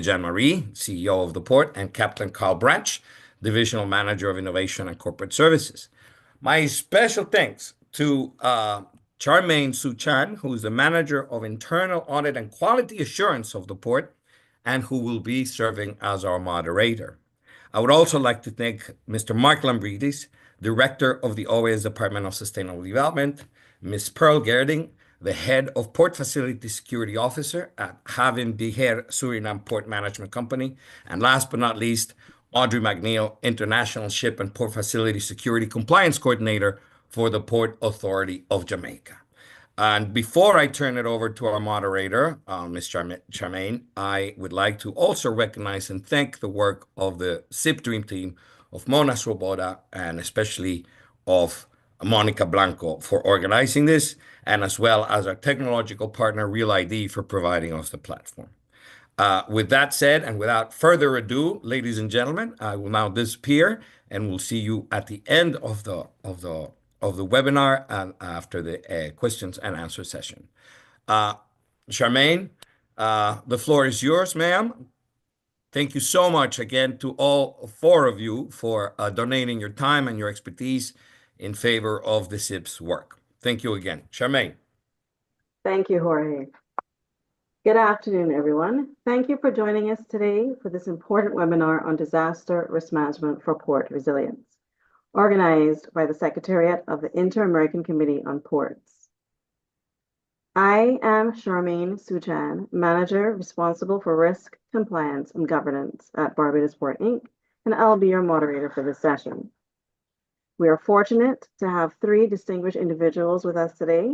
Jean-Marie, CEO of the port, and Captain Carl Branch, Divisional Manager of Innovation and Corporate Services. My special thanks to Charmaine Suchan, who is the Manager of Internal Audit and Quality Assurance of the port, and who will be serving as our moderator. I would also like to thank Mr. Mark Lambridis, Director of the OAS Department of Sustainable Development, Ms. Pearl Gerding, the Head of Port Facility Security Officer at HAVENBEHEER Suriname Port Management Company, and last but not least, Audrey McNeil, International Ship and Port Facility Security Compliance Coordinator for the Port Authority of Jamaica. And before I turn it over to our moderator, Ms. Charmaine, I would like to also recognize and thank the work of the SIP Dream Team of Mona Swoboda and especially of Monica Blanco for organizing this, and as well as our technological partner, Real ID, for providing us the platform. With that said, and without further ado, ladies and gentlemen, I will now disappear, and we'll see you at the end of the webinar and after the questions and answer session. Charmaine, the floor is yours, ma'am. Thank you so much again to all four of you for donating your time and your expertise in favor of the SIP's work. Thank you again. Charmaine. Thank you, Jorge. Good afternoon, everyone. Thank you for joining us today for this important webinar on disaster risk management for port resilience, organized by the Secretariat of the Inter-American Committee on Ports. I am Charmaine Suchan, Manager responsible for risk, compliance, and governance at Barbados Port Inc., and I'll be your moderator for this session. We are fortunate to have three distinguished individuals with us today.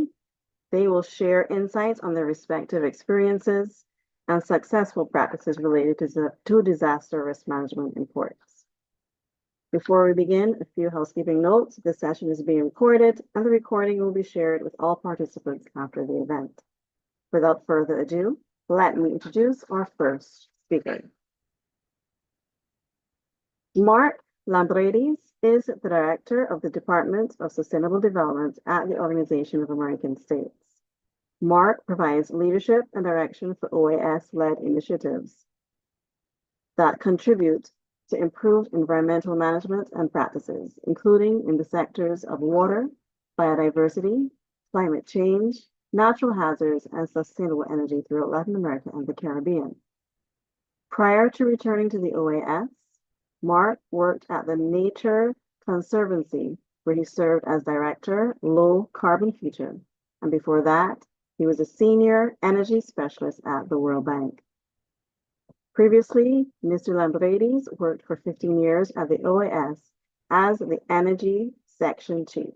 They will share insights on their respective experiences and successful practices related to disaster risk management in ports. Before we begin, a few housekeeping notes. This session is being recorded, and the recording will be shared with all participants after the event. Without further ado, let me introduce our first speaker. Mark Lambridis is the Director of the Department of Sustainable Development at the Organization of American States. Mark provides leadership and direction for OAS-led initiatives that contribute to improved environmental management and practices, including in the sectors of water, biodiversity, climate change, natural hazards, and sustainable energy throughout Latin America and the Caribbean. Prior to returning to the OAS, Mark worked at the Nature Conservancy, where he served as Director, Low Carbon Future, and before that, he was a Senior Energy Specialist at the World Bank. Previously, Mr. Lambridis worked for 15 years at the OAS as the Energy Section Chief.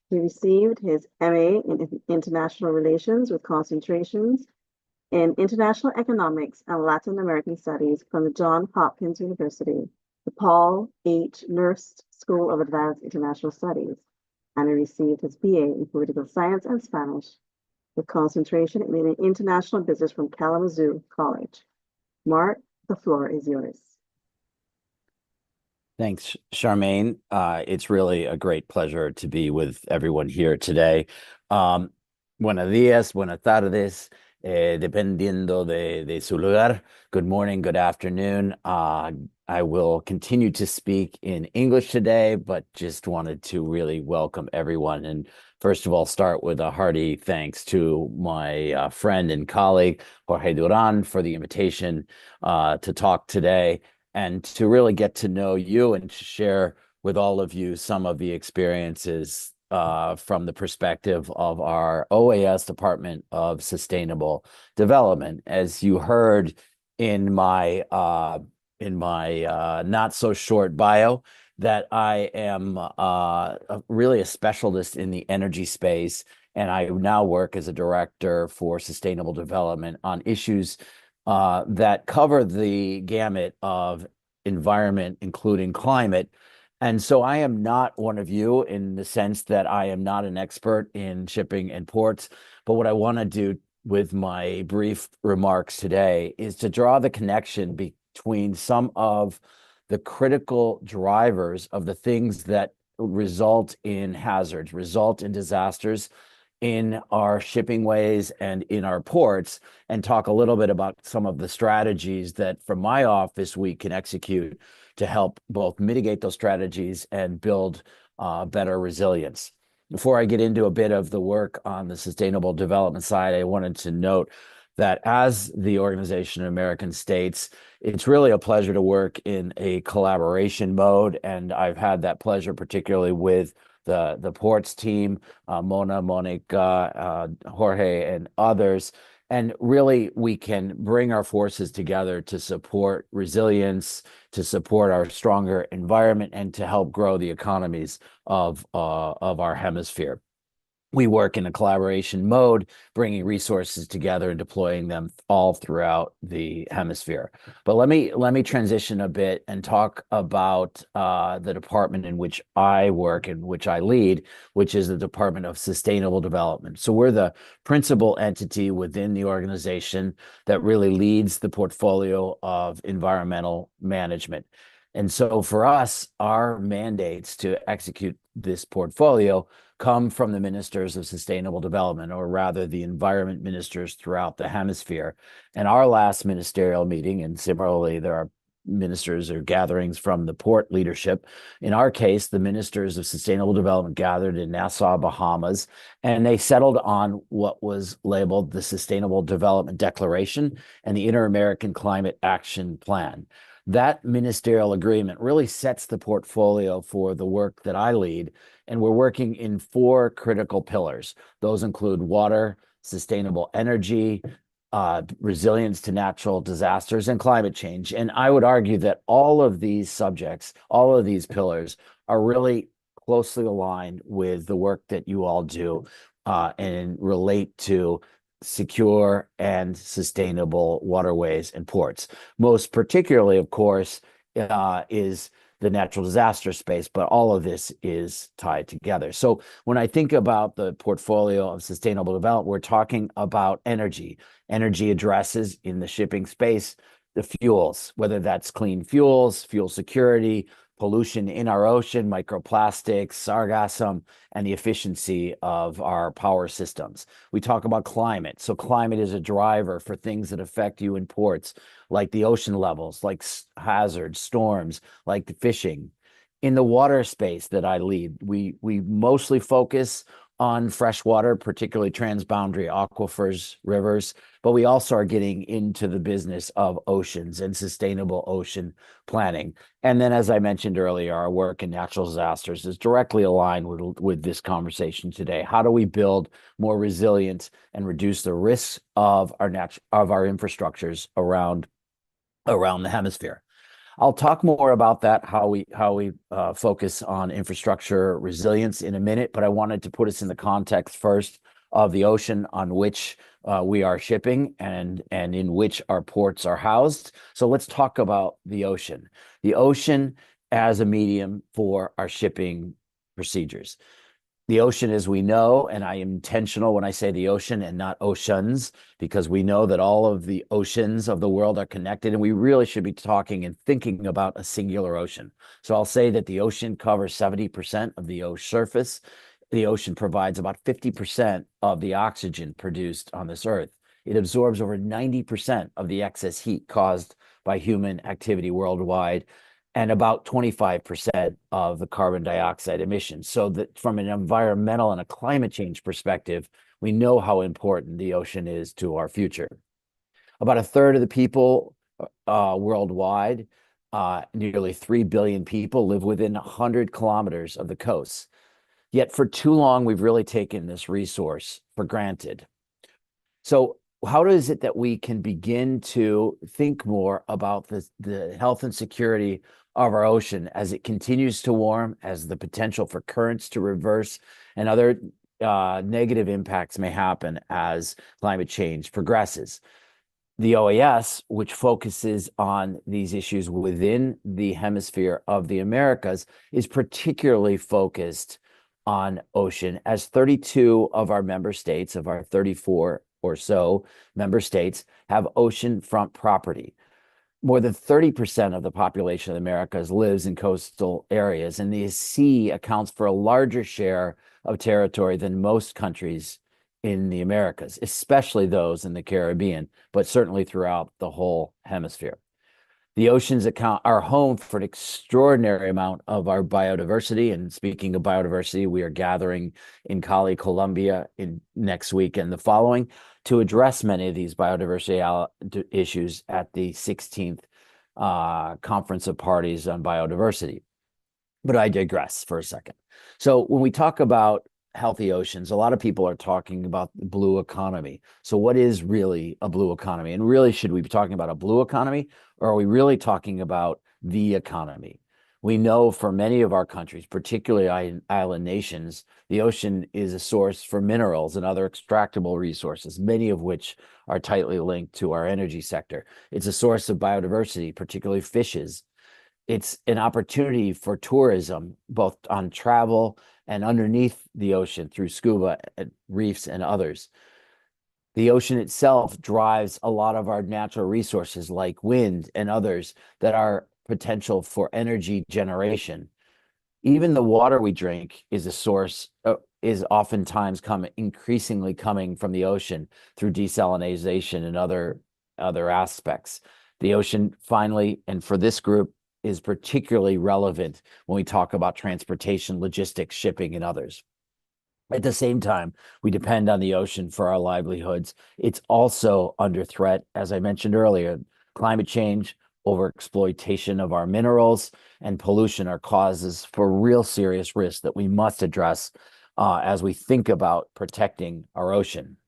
He received his MA in International Relations with concentrations in International Economics and Latin American Studies from the Johns Hopkins University, the Paul H. Nurse School of Advanced International Studies, and he received his BA in Political Science and Spanish with concentration in International Business from Kalamazoo College. Mark, the floor is yours. Thanks, Charmaine. It's really a great pleasure to be with everyone here today. Buenos días, buenas tardes, dependiendo de su lugar. Good morning, good afternoon. I will continue to speak in English today, but just wanted to really welcome everyone. And first of all, start with a hearty thanks to my friend and colleague, Jorge Duran, for the invitation to talk today and to really get to know you and to share with all of you some of the experiences from the perspective of our OAS Department of Sustainable Development. As you heard in my not so short bio, that I am really a specialist in the energy space, and I now work as a director for sustainable development on issues that cover the gamut of environment, including climate. And so I am not one of you in the sense that I am not an expert in shipping and ports, but what I want to do with my brief remarks today is to draw the connection between some of the critical drivers of the things that result in hazards, result in disasters in our shipping ways and in our ports, and talk a little bit about some of the strategies that from my office we can execute to help both mitigate those strategies and build better resilience. Before I get into a bit of the work on the sustainable development side, I wanted to note that as the Organization of American States, it's really a pleasure to work in a collaboration mode. And I've had that pleasure, particularly with the ports team, Mona, Monica, Jorge, and others. And really, we can bring our forces together to support resilience, to support our stronger environment, and to help grow the economies of our hemisphere. We work in a collaboration mode, bringing resources together and deploying them all throughout the hemisphere. But let me transition a bit and talk about the department in which I work and which I lead, which is the Department of Sustainable Development. So we're the principal entity within the organization that really leads the portfolio of environmental management. And so for us, our mandates to execute this portfolio come from the ministers of sustainable development, or rather the environment ministers throughout the hemisphere. And our last ministerial meeting, and similarly, there are ministers or gatherings from the port leadership. In our case, the ministers of sustainable development gathered in Nassau, Bahamas, and they settled on what was labeled the Sustainable Development Declaration and the Inter-American Climate Action Plan. That ministerial agreement really sets the portfolio for the work that I lead, and we're working in 4 critical pillars. Those include water, sustainable energy, resilience to natural disasters, and climate change. And I would argue that all of these subjects, all of these pillars, are really closely aligned with the work that you all do and relate to secure and sustainable waterways and ports. Most particularly, of course, is the natural disaster space, but all of this is tied together. So when I think about the portfolio of sustainable development, we're talking about energy. Energy addresses in the shipping space the fuels, whether that's clean fuels, fuel security, pollution in our ocean, microplastics, sargassum, and the efficiency of our power systems. We talk about climate. So climate is a driver for things that affect you in ports, like the ocean levels, like hazards, storms, like the fishing. In the water space that I lead, we mostly focus on freshwater, particularly transboundary aquifers, rivers, but we also are getting into the business of oceans and sustainable ocean planning. And then, as I mentioned earlier, our work in natural disasters is directly aligned with this conversation today. How do we build more resilient and reduce the risks of our infrastructures around the hemisphere? I'll talk more about that, how we focus on infrastructure resilience in a minute, but I wanted to put us in the context first of the ocean on which we are shipping and in which our ports are housed. So let's talk about the ocean. The ocean as a medium for our shipping procedures. The ocean, as we know, and I am intentional when I say the ocean and not oceans, because we know that all of the oceans of the world are connected, and we really should be talking and thinking about a singular ocean. So I'll say that the ocean covers 70% of the ocean surface. The ocean provides about 50% of the oxygen produced on this earth. It absorbs over 90% of the excess heat caused by human activity worldwide, and about 25% of the carbon dioxide emissions. So that from an environmental and a climate change perspective, we know how important the ocean is to our future. About a third of the people worldwide, nearly 3 billion people, live within 100 kilometers of the coast. Yet for too long, we've really taken this resource for granted. So how is it that we can begin to think more about the health and security of our ocean as it continues to warm, as the potential for currents to reverse and other negative impacts may happen as climate change progresses? The OAS, which focuses on these issues within the hemisphere of the Americas, is particularly focused on ocean, as 32 of our member states, of our 34 or so member states, have oceanfront property. More than 30% of the population of the Americas lives in coastal areas, and the sea accounts for a larger share of territory than most countries in the Americas, especially those in the Caribbean, but certainly throughout the whole hemisphere. The oceans are home for an extraordinary amount of our biodiversity. And speaking of biodiversity, we are gathering in Cali, Colombia next week and the following to address many of these biodiversity issues at the 16th Conference of Parties on Biodiversity. But I digress for a second. So when we talk about healthy oceans, a lot of people are talking about the blue economy. So what is really a blue economy? And really, should we be talking about a blue economy, or are we really talking about the economy? We know for many of our countries, particularly island nations, the ocean is a source for minerals and other extractable resources, many of which are tightly linked to our energy sector. It's a source of biodiversity, particularly fishes. It's an opportunity for tourism, both on travel and underneath the ocean through scuba reefs and others. The ocean itself drives a lot of our natural resources like wind and others that are potential for energy generation. Even the water we drink is a source, is oftentimes increasingly coming from the ocean through desalination and other aspects. The ocean finally, and for this group, is particularly relevant when we talk about transportation, logistics, shipping, and others. At the same time, we depend on the ocean for our livelihoods. It's also under threat, as I mentioned earlier. Climate change, overexploitation of our minerals, and pollution are causes for real serious risks that we must address as we think about protecting our ocean.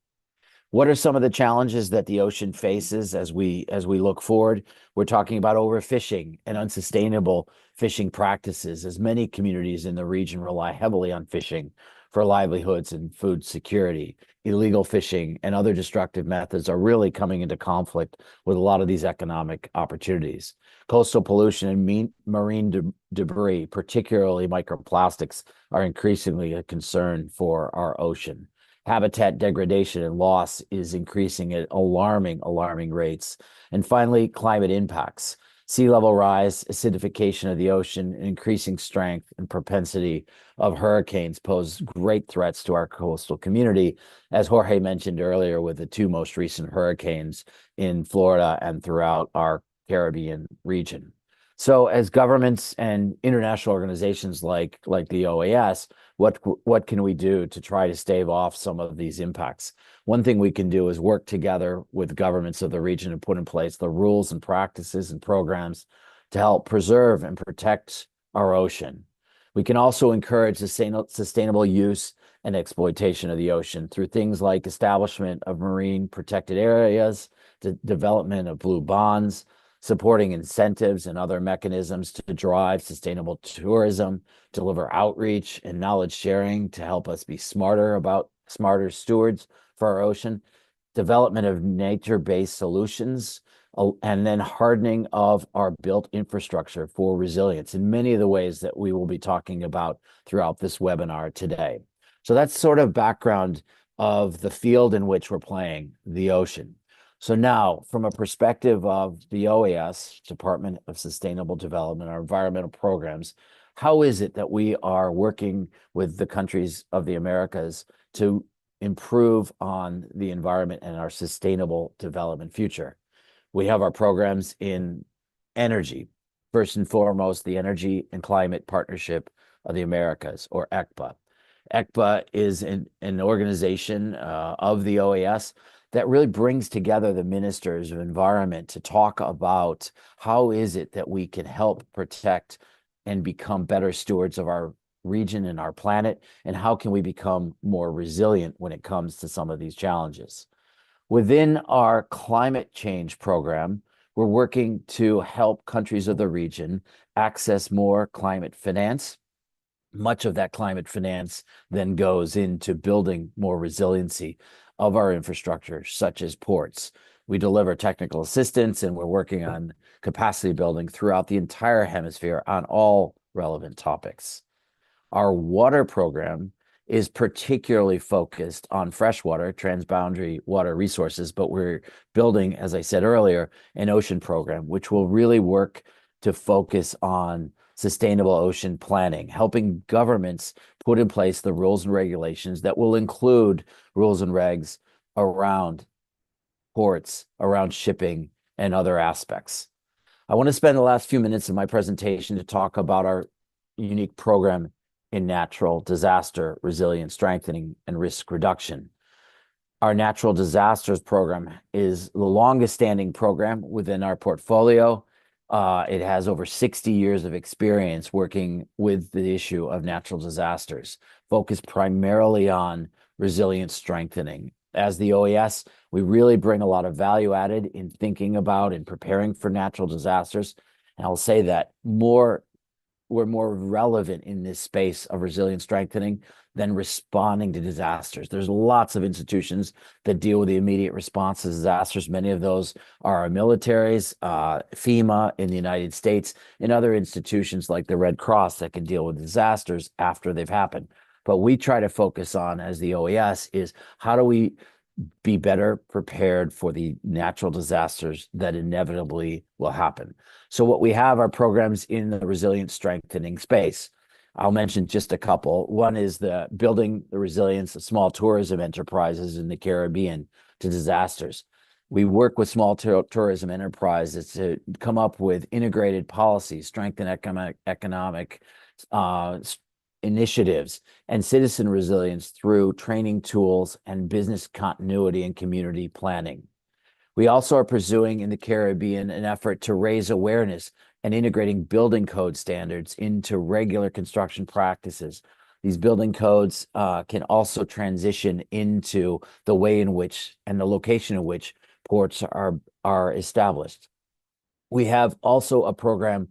What are some of the challenges that the ocean faces as we look forward? We're talking about overfishing and unsustainable fishing practices, as many communities in the region rely heavily on fishing for livelihoods and food security. Illegal fishing and other destructive methods are really coming into conflict with a lot of these economic opportunities. Coastal pollution and marine debris, particularly microplastics, are increasingly a concern for our ocean. Habitat degradation and loss is increasing at alarming rates. And finally, climate impacts. Sea level rise, acidification of the ocean, increasing strength and propensity of hurricanes pose great threats to our coastal community, as Jorge mentioned earlier, with the two most recent hurricanes in Florida and throughout our Caribbean region. So as governments and international organizations like the OAS, what can we do to try to stave off some of these impacts? One thing we can do is work together with governments of the region to put in place the rules and practices and programs to help preserve and protect our ocean. We can also encourage sustainable use and exploitation of the ocean through things like establishment of marine protected areas, development of blue bonds, supporting incentives and other mechanisms to drive sustainable tourism, deliver outreach and knowledge sharing to help us be smarter stewards for our ocean, development of nature-based solutions, and then hardening of our built infrastructure for resilience in many of the ways that we will be talking about throughout this webinar today. So that's sort of background of the field in which we're playing, the ocean. So now, from a perspective of the OAS, Department of Sustainable Development, our environmental programs, how is it that we are working with the countries of the Americas to improve on the environment and our sustainable development future? We have our programs in energy. First and foremost, the Energy and Climate Partnership of the Americas, or ECPA. ECPA is an organization of the OAS that really brings together the ministers of environment to talk about how is it that we can help protect and become better stewards of our region and our planet, and how can we become more resilient when it comes to some of these challenges. Within our climate change program, we're working to help countries of the region access more climate finance. Much of that climate finance then goes into building more resiliency of our infrastructure, such as ports. We deliver technical assistance, and we're working on capacity building throughout the entire hemisphere on all relevant topics. Our water program is particularly focused on freshwater, transboundary water resources, but we're building, as I said earlier, an ocean program, which will really work to focus on sustainable ocean planning, helping governments put in place the rules and regulations that will include rules and regs around ports, around shipping, and other aspects. I want to spend the last few minutes of my presentation to talk about our unique program in natural disaster resilience strengthening and risk reduction. Our natural disasters program is the longest standing program within our portfolio. It has over 60 years of experience working with the issue of natural disasters, focused primarily on resilience strengthening. As the OES, we really bring a lot of value added in thinking about and preparing for natural disasters. And I'll say that we're more relevant in this space of resilience strengthening than responding to disasters. There's lots of institutions that deal with the immediate response to disasters. Many of those are our militaries, FEMA in the United States, and other institutions like the Red Cross that can deal with disasters after they've happened. But we try to focus on, as the OES, is how do we be better prepared for the natural disasters that inevitably will happen. So what we have are programs in the resilience strengthening space. I'll mention just a couple. One is the building the resilience of small tourism enterprises in the Caribbean to disasters. We work with small tourism enterprises to come up with integrated policies, strengthen economic initiatives, and citizen resilience through training tools and business continuity and community planning. We also are pursuing in the Caribbean an effort to raise awareness and integrating building code standards into regular construction practices. These building codes can also transition into the way in which and the location in which ports are established. We have also a program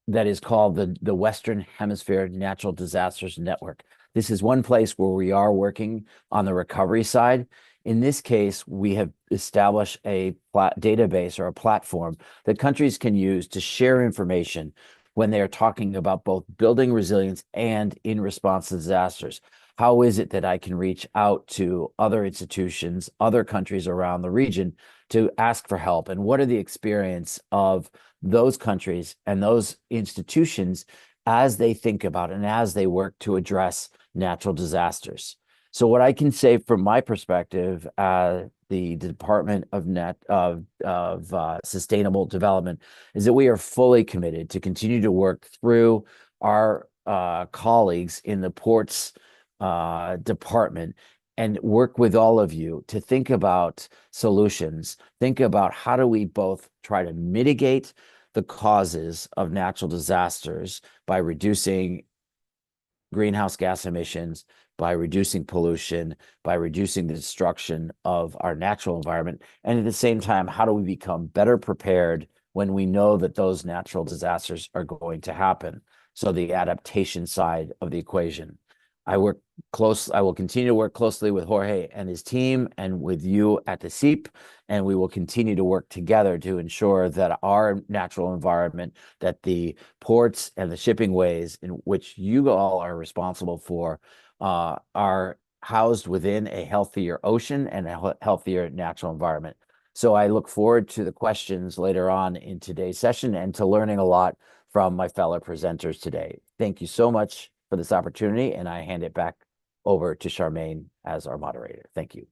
that is called the Western Hemisphere Natural Disasters Network. This is one place where we are working on the recovery side. In this case, we have established a database or a platform that countries can use to share information when they are talking about both building resilience and in response to disasters. How is it that I can reach out to other institutions, other countries around the region to ask for help? And what are the experience of those countries and those institutions as they think about and as they work to address natural disasters? So what I can say from my perspective, the Department of Sustainable Development, is that we are fully committed to continue to work through our colleagues in the ports department and work with all of you to think about solutions, think about how do we both try to mitigate the causes of natural disasters by reducing greenhouse gas emissions, by reducing pollution, by reducing the destruction of our natural environment. And at the same time, how do we become better prepared when we know that those natural disasters are going to happen? So the adaptation side of the equation. I will continue to work closely with Jorge and his team and with you at the SEEP, and we will continue to work together to ensure that our natural environment, that the ports and the shipping ways in which you all are responsible for are housed within a healthier ocean and a healthier natural environment. So I look forward to the questions later on in today's session and to learning a lot from my fellow presenters today. Thank you so much for this opportunity, and I hand it back over to Charmaine as our moderator. Thank you.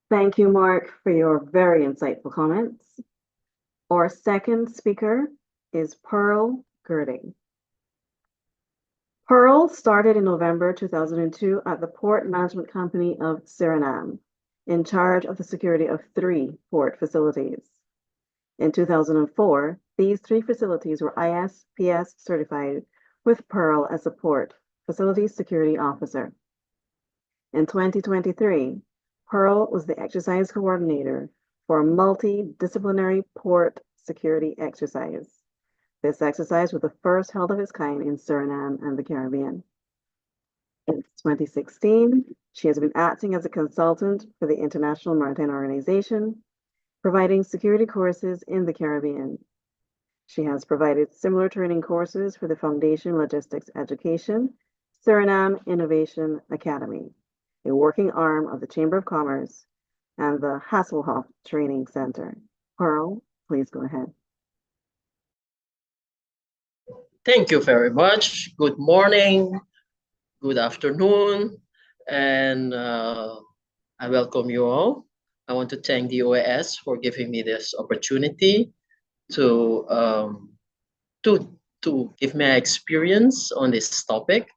Thank you, Mark, for your very insightful comments. Our second speaker is Pearl Girding. Pearl started in November 2002 at the Port Management Company of Suriname, in charge of the security of 3 port facilities. In 2004, these 3 facilities were ISPS certified with Pearl as a Port Facilities Security Officer. In 2023, Pearl was the exercise coordinator for a multidisciplinary port security exercise. This exercise was the first held of its kind in Suriname and the Caribbean. Since 2016, she has been acting as a consultant for the International Maritime Organization, providing security courses in the Caribbean. She has provided similar training courses for the Foundation Logistics Education Suriname Innovation Academy, a working arm of the Chamber of Commerce, and the Hasselhoff Training Center. Pearl, please go ahead. Thank you very much. Good morning, good afternoon, and I welcome you all. I want to thank the OAS for giving me this opportunity to um, to to give my experience on this topic.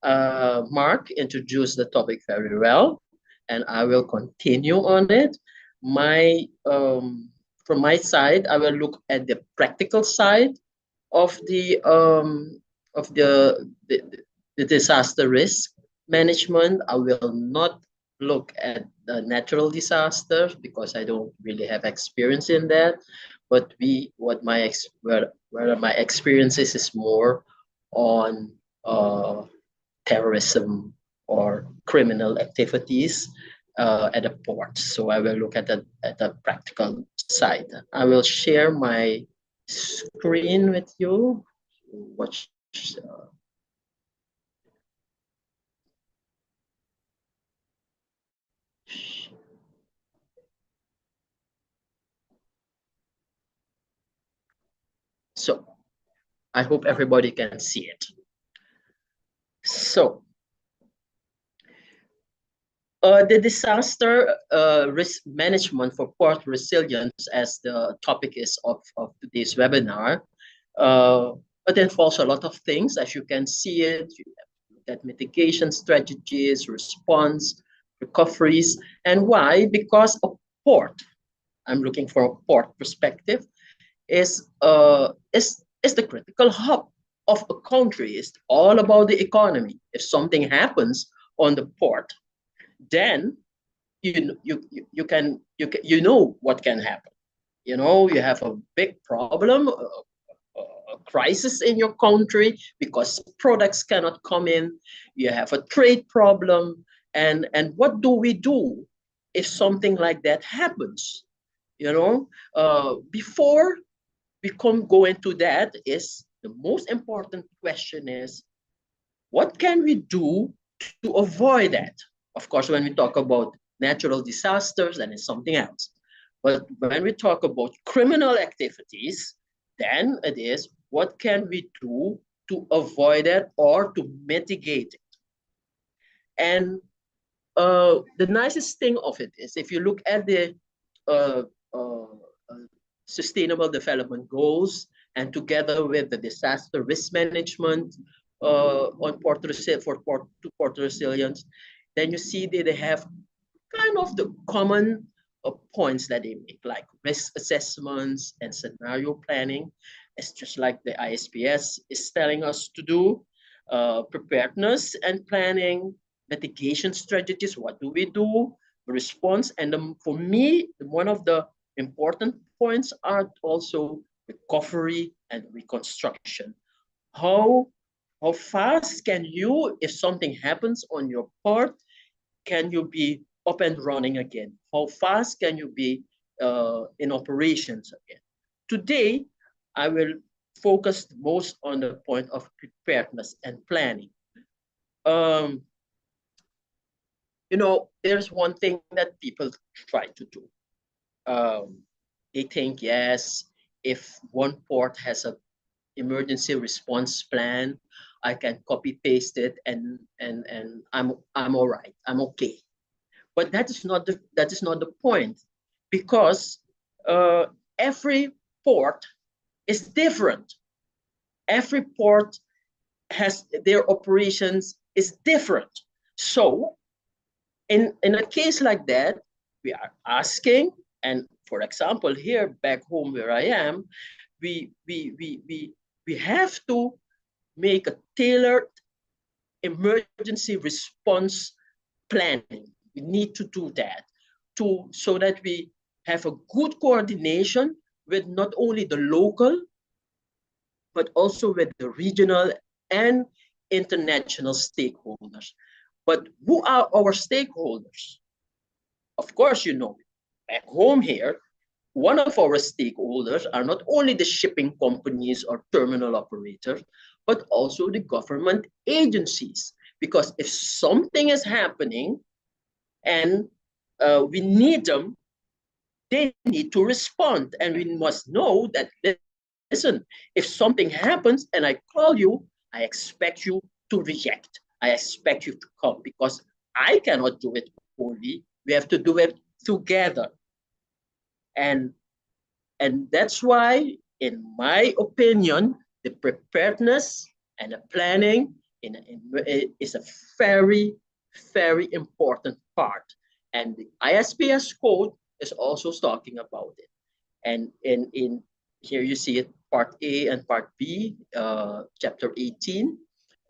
Mark introduced the topic very well, and I will continue on it. My from my side, I will look at the practical side of the the disaster risk management. I will not look at the natural disasters because I don't really have experience in that. But where my experiences is more on terrorism or criminal activities at the port. So I will look at the practical side. I will share my screen with you. Watch. So I hope everybody can see it. So the disaster risk management for port resilience, as the topic is of today's webinar, it involves a lot of things. As you can see it, you have that mitigation strategies, response, recoveries, and why? Because a port, I'm looking for a port perspective, is the critical hub of a country. It's all about the economy. If something happens on the port, then you know what can happen. You know, you have a big problem, a crisis in your country because products cannot come in. You have a trade problem, and what do we do if something like that happens? You know, before we go into that, is the most important question is what can we do to avoid that? Of course, when we talk about natural disasters, then it's something else. But when we talk about criminal activities, then it is what can we do to avoid it or to mitigate it? And the nicest thing of it is if you look at the uh, uh, Sustainable Development Goals and together with the disaster risk management on port resilience, then you see that they have kind of the common points that they make, like risk assessments and scenario planning. It's just like the ISPS is telling us to do. Preparedness and planning, mitigation strategies, what do we do, response, and for me, one of the important points are also recovery and reconstruction. How how fast can you, if something happens on your part, can you be up and running again? How fast can you be in operations again? Today, I will focus most on the point of preparedness and planning. You know, there's one thing that people try to do. They think, yes, if one port has a emergency response plan, I can copy paste it and I'm all right. I'm okay. But that is not the point, because every port is different. Every port has their operations is different. So in a case like that, we are asking, and for example, here back home where I am, we have to make a tailored emergency response planning. We need to do that so that we have a good coordination with not only the local, but also with the regional and international stakeholders. But who are our stakeholders? Of course, you know, back home here, one of our stakeholders are not only the shipping companies or terminal operators, but also the government agencies. Because if something is happening and we need them, they need to respond. And we must know that listen, if something happens and I call you, I expect you to react. I expect you to come because I cannot do it only. We have to do it together. And that's why, in my opinion, the preparedness and the planning is a very, very important part. And the ISPS code is also talking about it. And in here you see it, part A and part B, chapter 18.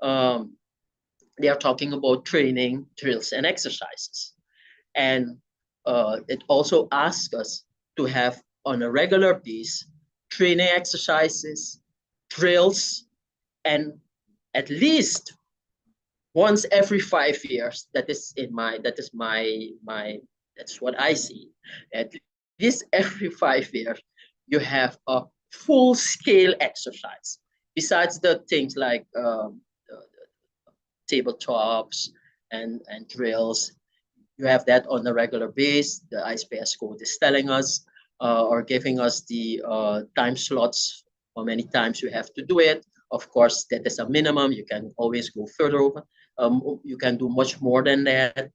They are talking about training, drills, and exercises. And it also asks us to have on a regular basis training exercises, drills, and at least once every 5 years. That's what I see. At least every 5 years, you have a full-scale exercise. Besides the things like tabletops and drills, you have that on a regular basis. The ISPS code is telling us or giving us the time slots, how many times you have to do it. Of course, that is a minimum. You can always go further over. You can do much more than that.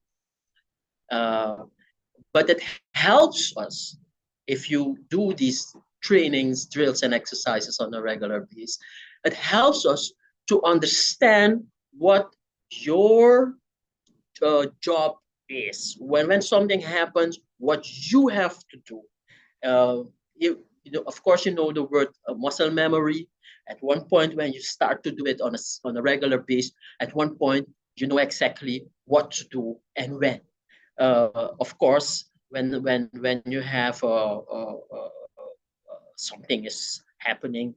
But it helps us if you do these trainings, drills, and exercises on a regular basis. It helps us to understand what your job is. When something happens, what you have to do. Of course, you know the word muscle memory. At one point, when you start to do it on a regular basis, at one point, you know exactly what to do and when. Of course, when you have something is happening,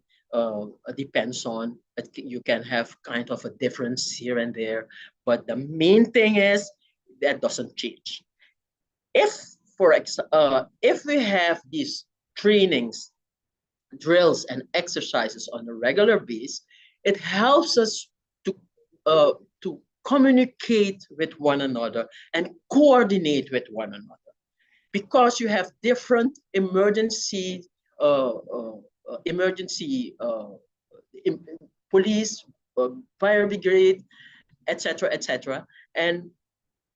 depends on, you can have kind of a difference here and there, but the main thing is that doesn't change. If we have these trainings, drills, and exercises on a regular basis, it helps us to communicate with one another and coordinate with one another, because you have different police, fire brigade, etc., etc., and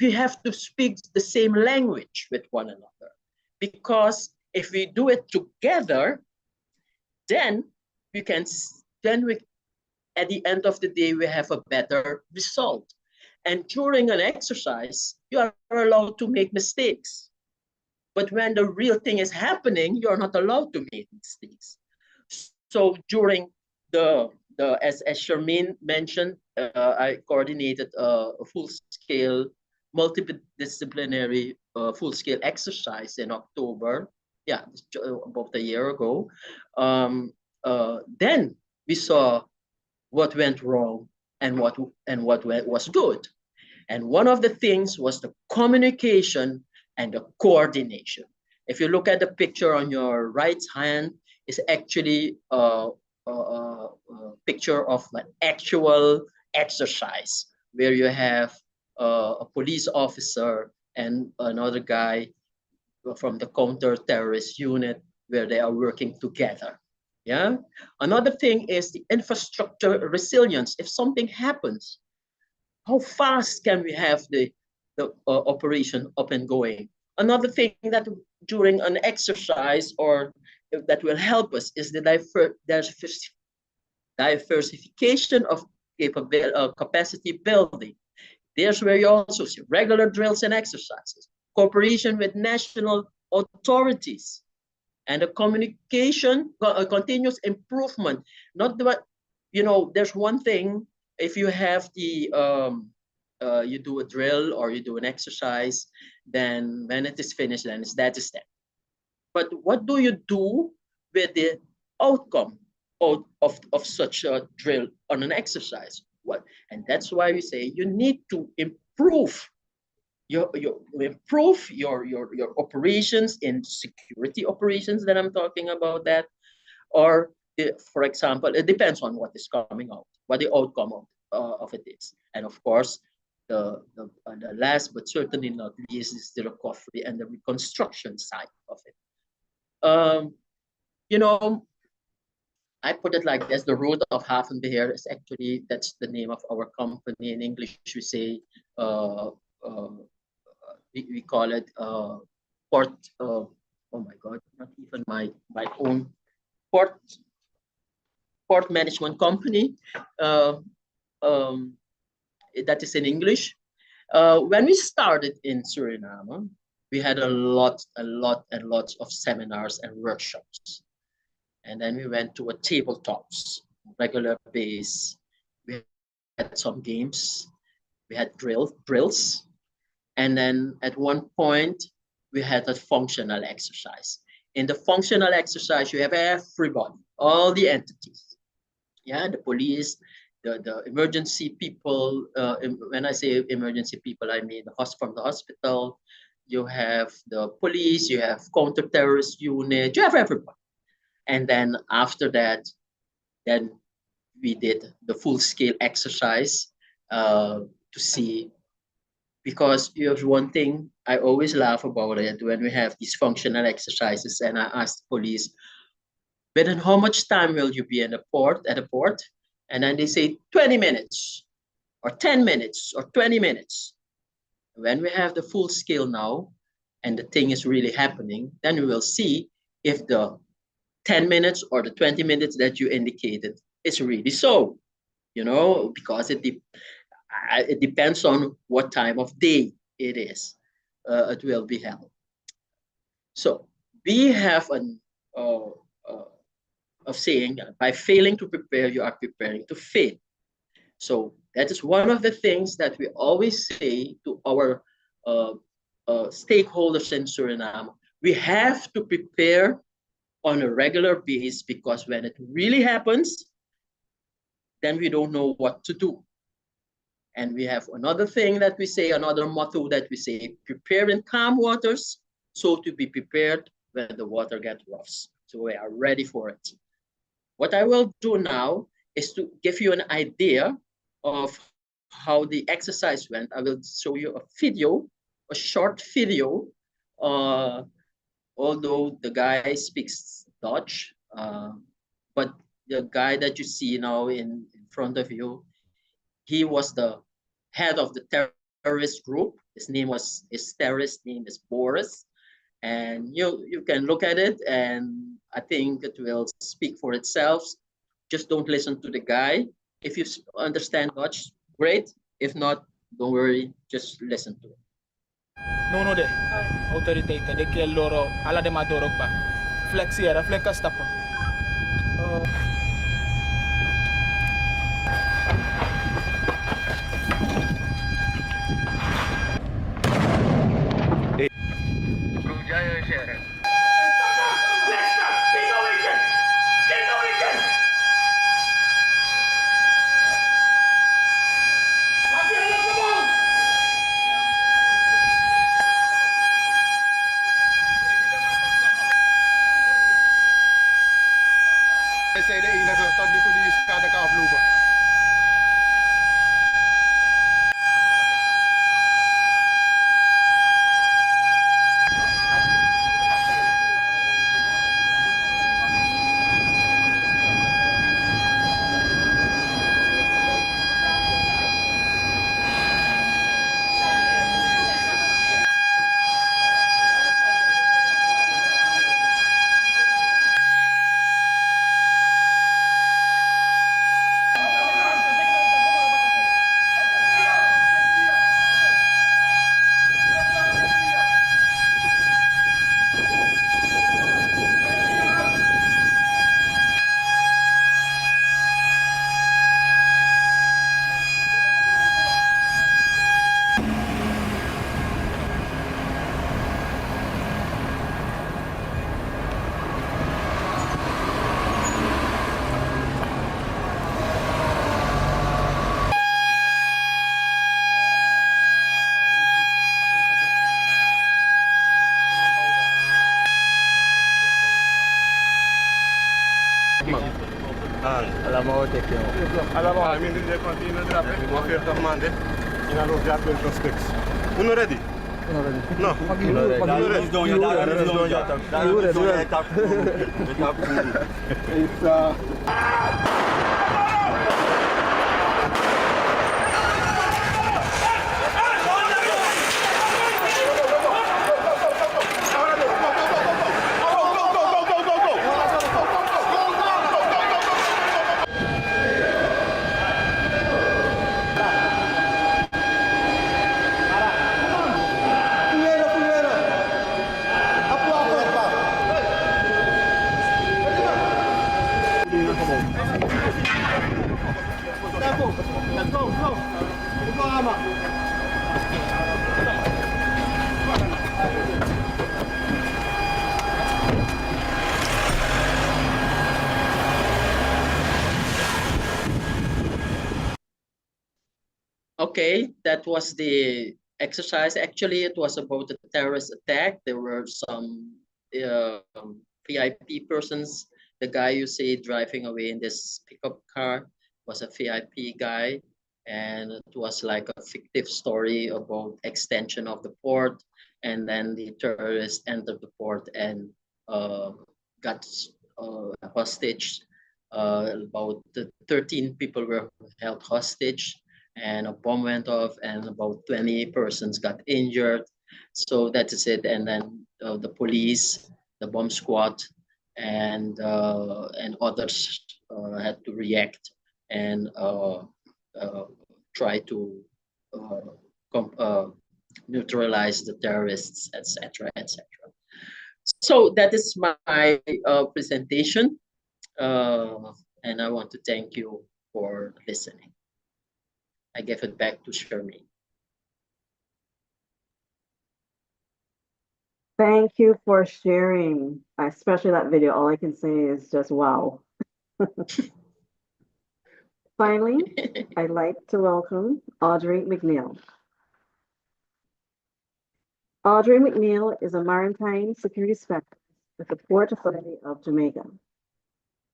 we have to speak the same language with one another, because if we do it together, then we can at the end of the day, we have a better result. And during an exercise, you are allowed to make mistakes. But when the real thing is happening, you're not allowed to make mistakes. So during as Charmaine mentioned, I coordinated a full-scale, multidisciplinary full-scale exercise in October. Yeah, about a year ago. Then we saw what went wrong and what was good. And one of the things was the communication and the coordination. If you look at the picture on your right hand, it's actually a picture of an actual exercise where you have a police officer and another guy from the counter-terrorist unit where they are working together. Yeah. Another thing is the infrastructure resilience. If something happens, how fast can we have the operation up and going? Another thing that during an exercise or that will help us is the diversification of capacity building. There's where you also see regular drills and exercises, cooperation with national authorities, and a communication, a continuous improvement. Not the, there's one thing, if you have the, you do a drill or you do an exercise, then when it is finished, then that is that. But what do you do with the outcome of such a drill on an exercise? And that's why we say you need to improve your operations in security operations that I'm talking about that, or for example, it depends on what is coming out, what the outcome of it is. And of course, the last but certainly not least is the recovery and the reconstruction side of it. I put it like this: the road of HAVENBEHEER is actually, that's the name of our company. In English, we say we call it port. Oh my God, not even my own port management company. That is in English. When we started in Suriname, we had a lot of seminars and workshops. And then we went to a tabletops, regular base. We had some games, we had drills. And then at one point, we had a functional exercise. In the functional exercise, you have everybody, all the entities. Yeah, the police, the emergency people. When I say emergency people, I mean from the hospital. You have the police, you have counter-terrorist unit, you have everybody. And then after that, then we did the full-scale exercise to see, because here's one thing I always laugh about it when we have these functional exercises, and I ask the police, within how much time will you be at the port? And then they say 20 minutes or 10 minutes or 20 minutes. When we have the full scale now and the thing is really happening, then we will see if the 10 minutes or the 20 minutes that you indicated is really so, because it depends on what time of day it is. It will be held. So we have of saying, by failing to prepare, you are preparing to fail. So that is one of the things that we always say to our stakeholders in Suriname. We have to prepare on a regular basis, because when it really happens, then we don't know what to do. And we have another thing that we say, another motto that we say, prepare in calm waters, so to be prepared when the water gets rough. So we are ready for it. What I will do now is to give you an idea of how the exercise went. I will show you a video, a short video, although the guy speaks Dutch, but the guy that you see now in front of you, he was the head of the terrorist group. His terrorist name is Boris. And you can look at it, and I think it will speak for itself. Just don't listen to the guy. If you understand Dutch, great. If not, don't worry, just listen to it. No, de autoriteiten, de kiel loro, ala de madorok ba. Flexiera, fleka stappen. Allemaal wat ik Allemaal. Ik ben in de kantine draaien. Ik mag 40 man, hè. In een jaar 20 stuks. Uno ready? No. Okay, that was the exercise. Actually, it was about a terrorist attack. There were some VIP persons. The guy you see driving away in this pickup car was a VIP guy, and it was like a fictive story about extension of the port. And then the terrorists entered the port and got hostage. About 13 people were held hostage, and a bomb went off and about 20 persons got injured. So that is it. And then the police, the bomb squad, and others had to react and try to neutralize the terrorists, etc., etc. So that is my presentation, and I want to thank you for listening. I give it back to Charmaine. Thank you for sharing, especially that video. All I can say is just wow. Finally, I'd like to welcome Audrey McNeil. Audrey McNeil is a maritime security specialist with the Port Authority of Jamaica.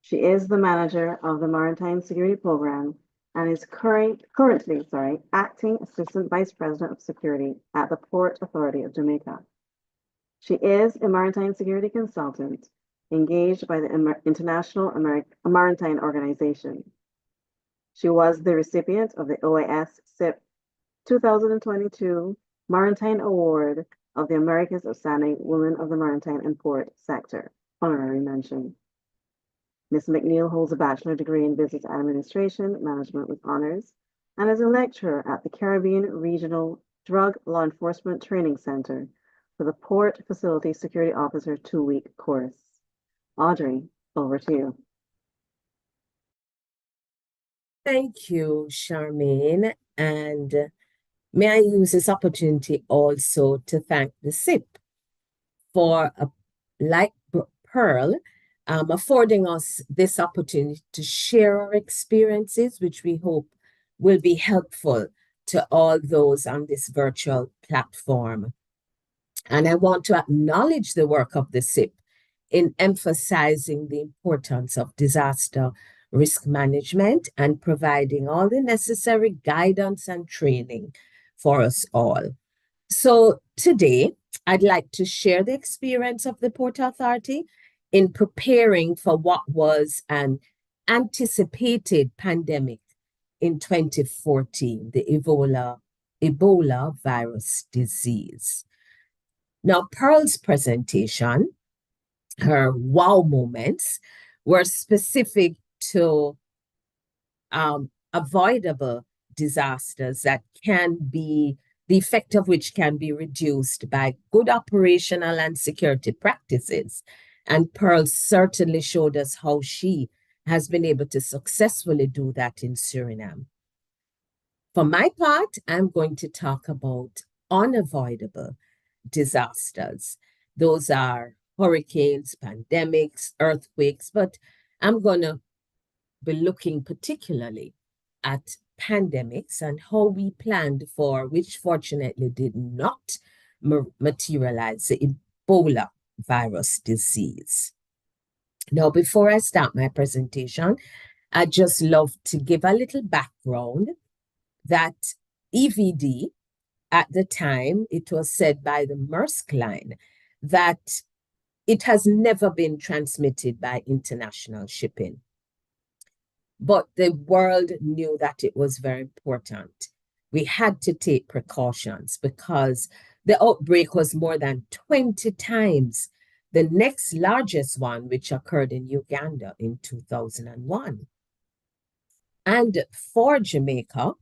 She is the manager of the Maritime Security Program and is currently acting Assistant Vice President of Security at the Port Authority of Jamaica. She is a maritime security consultant engaged by the International Maritime Organization. She was the recipient of the OAS SIP 2022 Maritime Award of the America's Outstanding Women of the Maritime and Port Sector, honorary mention. Ms. McNeil holds a bachelor degree in Business Administration Management with honors and is a lecturer at the Caribbean Regional Drug Law Enforcement Training Center for the Port Facility Security Officer 2-week course. Audrey, over to you. Thank you, Charmaine. And may I use this opportunity also to thank the SIP for, like Pearl, affording us this opportunity to share our experiences, which we hope will be helpful to all those on this virtual platform. And I want to acknowledge the work of the SIP in emphasizing the importance of disaster risk management and providing all the necessary guidance and training for us all. So today, I'd like to share the experience of the Port Authority in preparing for what was an anticipated pandemic in 2014, the Ebola virus disease. Now, Pearl's presentation, her wow moments, were specific to avoidable disasters that can be, the effect of which can be reduced by good operational and security practices. And Pearl certainly showed us how she has been able to successfully do that in Suriname. For my part, I'm going to talk about unavoidable disasters. Those are hurricanes, pandemics, earthquakes, but I'm going to be looking particularly at pandemics and how we planned for, which fortunately did not materialize, the Ebola virus disease. Now, before I start my presentation, I'd just love to give a little background that EVD at the time, it was said by the Maersk Line that it has never been transmitted by international shipping. But the world knew that it was very important. We had to take precautions because the outbreak was more than 20 times the next largest one, which occurred in Uganda in 2001. And for Jamaica,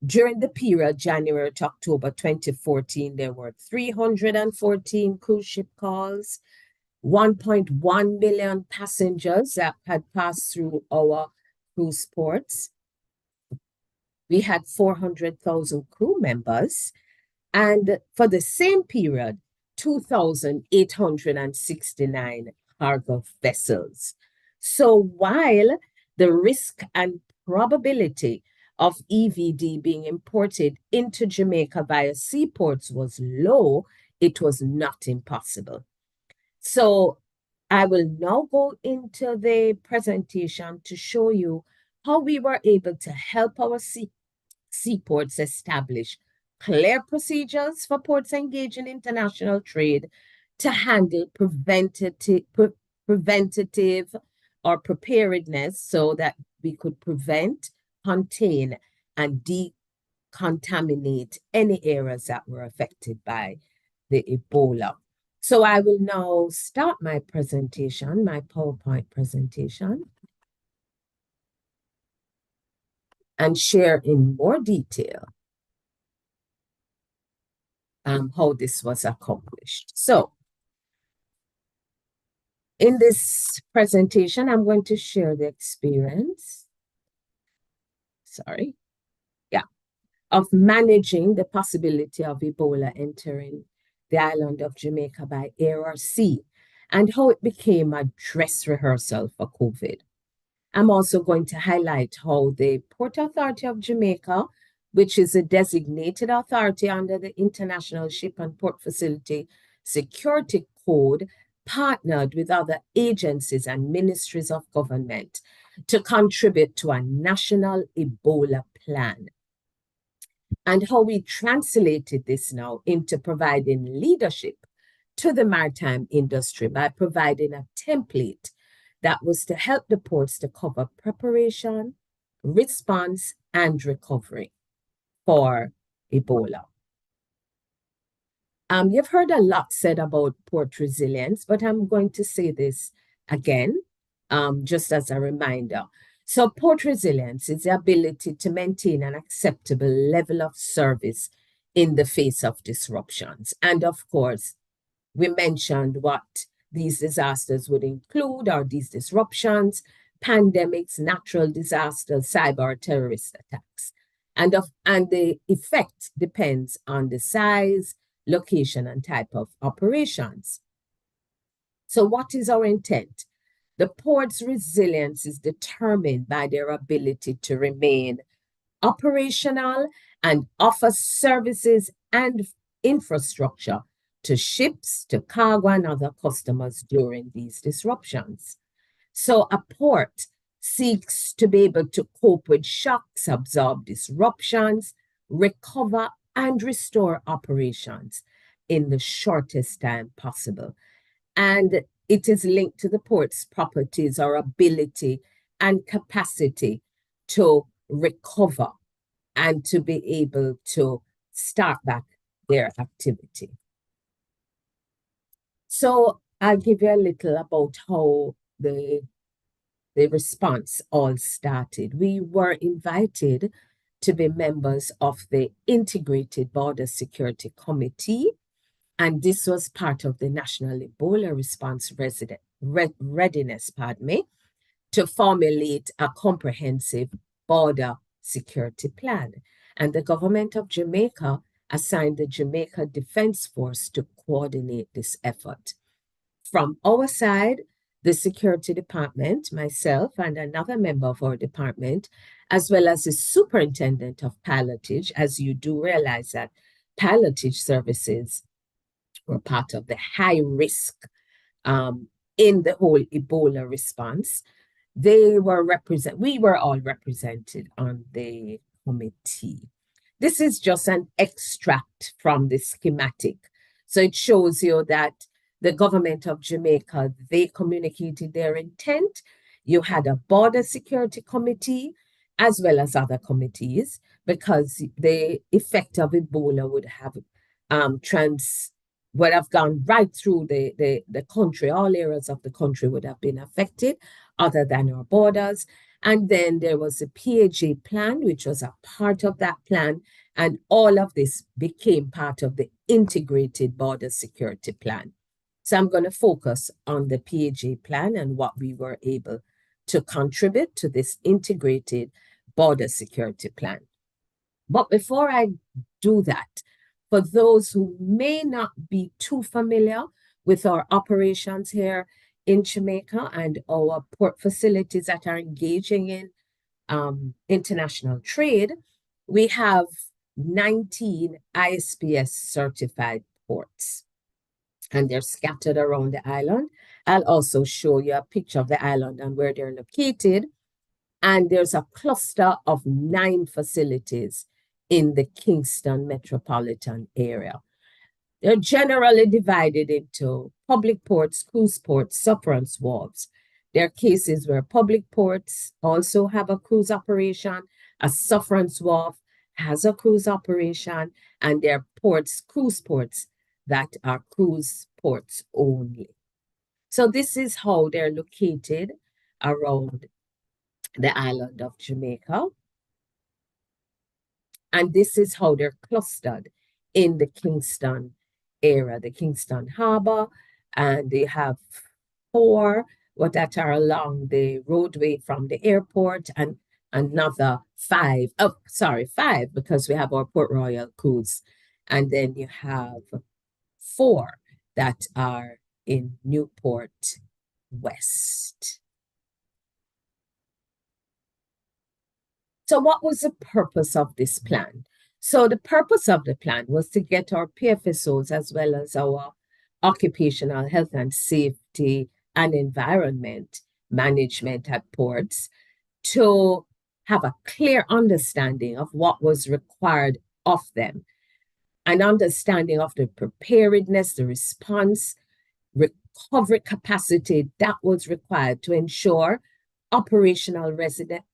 during the period January to October 2014, there were 314 cruise ship calls, 1.1 million passengers that had passed through our cruise ports. We had 400,000 crew members. And for the same period, 2,869 cargo vessels. So while the risk and probability of EVD being imported into Jamaica via seaports was low, it was not impossible. So I will now go into the presentation to show you how we were able to help our seaports establish clear procedures for ports engaged in international trade to handle preventative or preparedness so that we could prevent, contain, and decontaminate any areas that were affected by the Ebola. So I will now start my presentation, my PowerPoint presentation, and share in more detail how this was accomplished. So in this presentation, I'm going to share the experience, of managing the possibility of Ebola entering the island of Jamaica by air or sea, and how it became a dress rehearsal for COVID. I'm also going to highlight how the Port Authority of Jamaica, which is a designated authority under the International Ship and Port Facility Security Code, partnered with other agencies and ministries of government to contribute to a national Ebola plan. And how we translated this now into providing leadership to the maritime industry by providing a template that was to help the ports to cover preparation, response, and recovery for Ebola. You've heard a lot said about port resilience, but I'm going to say this again, just as a reminder. So port resilience is the ability to maintain an acceptable level of service in the face of disruptions. And of course, we mentioned what these disasters would include, or these disruptions, pandemics, natural disasters, cyber terrorist attacks. And the effect depends on the size, location, and type of operations. So what is our intent? The port's resilience is determined by their ability to remain operational and offer services and infrastructure to ships, to cargo, and other customers during these disruptions. So a port seeks to be able to cope with shocks, absorb disruptions, recover and restore operations in the shortest time possible. And it is linked to the port's properties or ability and capacity to recover and to be able to start back their activity. So I'll give you a little about how the response all started. We were invited to be members of the Integrated Border Security Committee, and this was part of the National Ebola Response Readiness, to formulate a comprehensive border security plan. And the government of Jamaica assigned the Jamaica Defense Force to coordinate this effort. From our side, the security department, myself, and another member of our department, as well as the superintendent of pilotage, as you do realize that pilotage services were part of the high risk in the whole Ebola response. We were all represented on the committee. This is just an extract from the schematic. So it shows you that the government of Jamaica, they communicated their intent. You had a border security committee as well as other committees, because the effect of Ebola would have gone right through the country. All areas of the country would have been affected other than our borders. And then there was a PAJ plan, which was a part of that plan. And all of this became part of the integrated border security plan. So I'm going to focus on the PAJ plan and what we were able to contribute to this integrated border security plan. But before I do that, for those who may not be too familiar with our operations here in Jamaica and our port facilities that are engaging in international trade, we have 19 ISPS certified ports, and they're scattered around the island. I'll also show you a picture of the island and where they're located. And there's a cluster of 9 facilities in the Kingston metropolitan area. They're generally divided into public ports, cruise ports, sufferance wharves. There are cases where public ports also have a cruise operation, a sufferance wharf has a cruise operation, and there are ports, cruise ports, that are cruise ports only. So this is how they're located around the island of Jamaica. And this is how they're clustered in the Kingston area, the Kingston Harbor, and they have 4 that are along the roadway from the airport, and another 5, 5, because we have our Port Royal cruise. And then you have 4 that are in Newport West. So what was the purpose of this plan? So the purpose of the plan was to get our PFSOs as well as our occupational health and safety and environment management at ports to have a clear understanding of what was required of them, an understanding of the preparedness, the response, recovery capacity that was required to ensure operational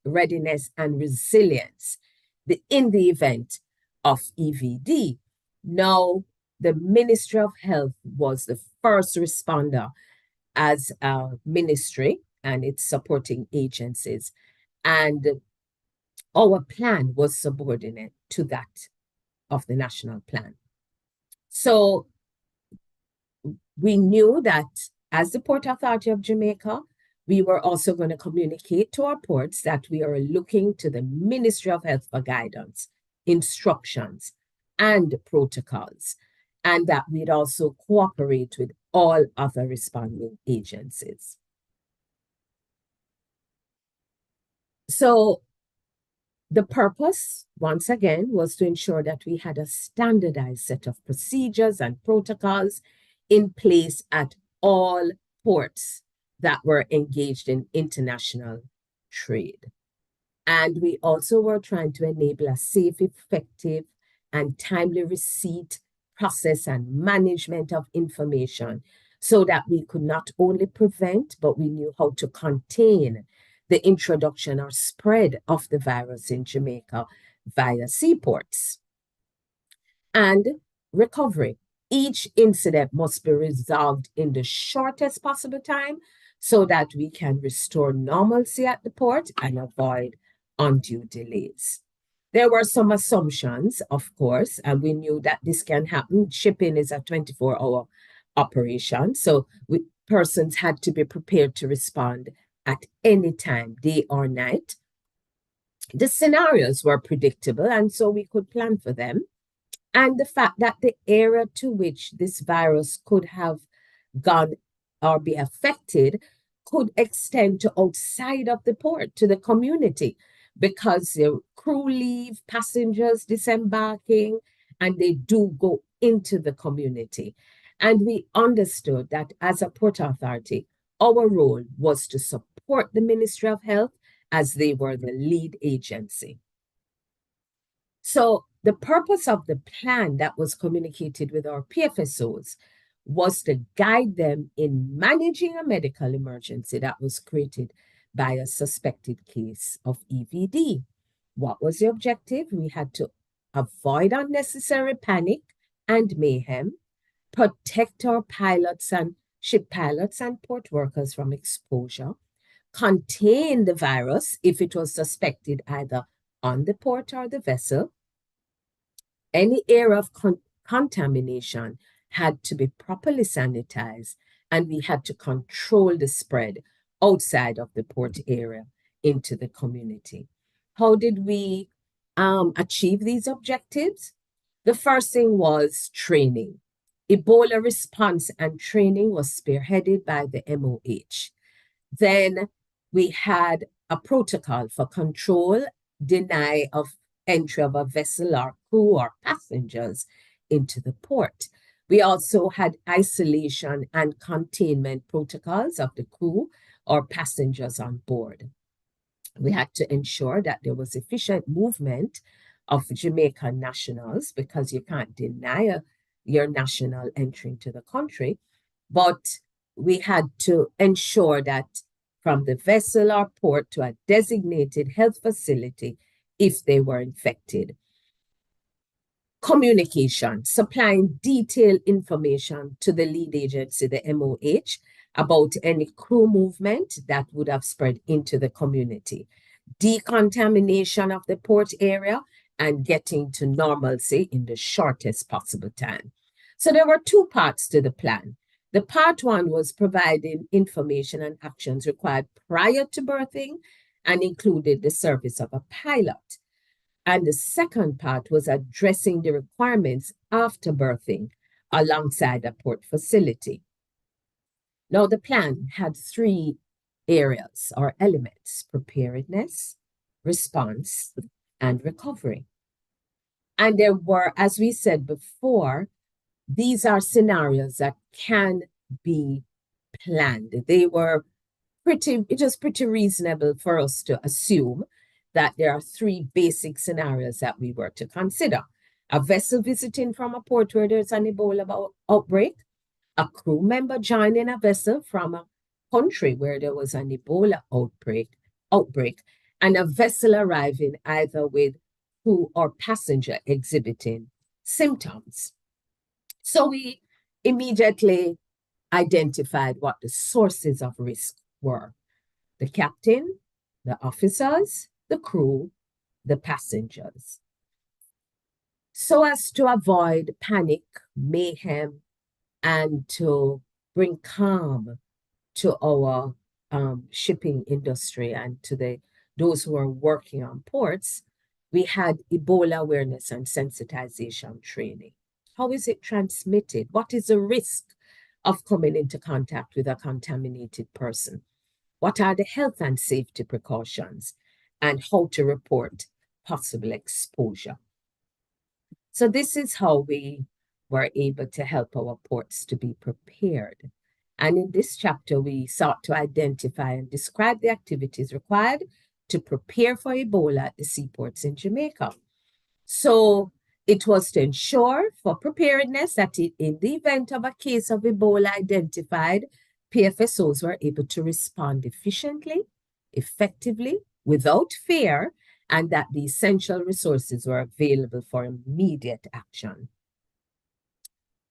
readiness and resilience in the event of EVD. Now, the Ministry of Health was the first responder as a ministry and its supporting agencies. And our plan was subordinate to that of the national plan. So we knew that as the Port Authority of Jamaica, we were also going to communicate to our ports that we are looking to the Ministry of Health for guidance, instructions, and protocols, and that we'd also cooperate with all other responding agencies. So the purpose, once again, was to ensure that we had a standardized set of procedures and protocols in place at all ports that were engaged in international trade. And we also were trying to enable a safe, effective, and timely receipt, process, and management of information so that we could not only prevent, but we knew how to contain the introduction or spread of the virus in Jamaica via seaports. And recovery. Each incident must be resolved in the shortest possible time so that we can restore normalcy at the port and avoid undue delays. There were some assumptions, of course, and we knew that this can happen. Shipping is a 24-hour operation, so persons had to be prepared to respond at any time, day or night. The scenarios were predictable, and so we could plan for them. And the fact that the area to which this virus could have gone or be affected could extend to outside of the port, to the community, because the crew leave, passengers disembarking, and they do go into the community. And we understood that as a port authority, our role was to support the Ministry of Health as they were the lead agency. So the purpose of the plan that was communicated with our PFSOs was to guide them in managing a medical emergency that was created by a suspected case of EVD. What was the objective? We had to avoid unnecessary panic and mayhem, protect our pilots and ship pilots and port workers from exposure, contain the virus if it was suspected either on the port or the vessel. Any area of contamination had to be properly sanitized, and we had to control the spread outside of the port area into the community. How did we achieve these objectives? The first thing was training. Ebola response and training was spearheaded by the MOH. Then we had a protocol for control, deny of entry of a vessel or crew or passengers into the port. We also had isolation and containment protocols of the crew or passengers on board. We had to ensure that there was efficient movement of Jamaican nationals, because you can't deny your national entering to the country, but we had to ensure that from the vessel or port to a designated health facility if they were infected. Communication, supplying detailed information to the lead agency, the MOH, about any crew movement that would have spread into the community. Decontamination of the port area and getting to normalcy in the shortest possible time. So there were two parts to the plan. The part one was providing information and actions required prior to berthing and included the service of a pilot. And the second part was addressing the requirements after berthing alongside a port facility. Now, the plan had three areas or elements: preparedness, response, and recovery. And there were, as we said before, these are scenarios that can be planned. It was pretty reasonable for us to assume that there are three basic scenarios that we were to consider: a vessel visiting from a port where there's an Ebola outbreak, a crew member joining a vessel from a country where there was an Ebola outbreak, and a vessel arriving either with crew or passenger exhibiting symptoms. So we immediately identified what the sources of risk were: the captain, the officers, the crew, the passengers. So as to avoid panic, mayhem, and to bring calm to our shipping industry and to those who are working on ports, we had Ebola awareness and sensitization training. How is it transmitted? What is the risk of coming into contact with a contaminated person? What are the health and safety precautions? And how to report possible exposure. So this is how we were able to help our ports to be prepared. And in this chapter, we sought to identify and describe the activities required to prepare for Ebola at the seaports in Jamaica. So it was to ensure for preparedness that in the event of a case of Ebola identified, PFSOs were able to respond efficiently, effectively, without fear, and that the essential resources were available for immediate action.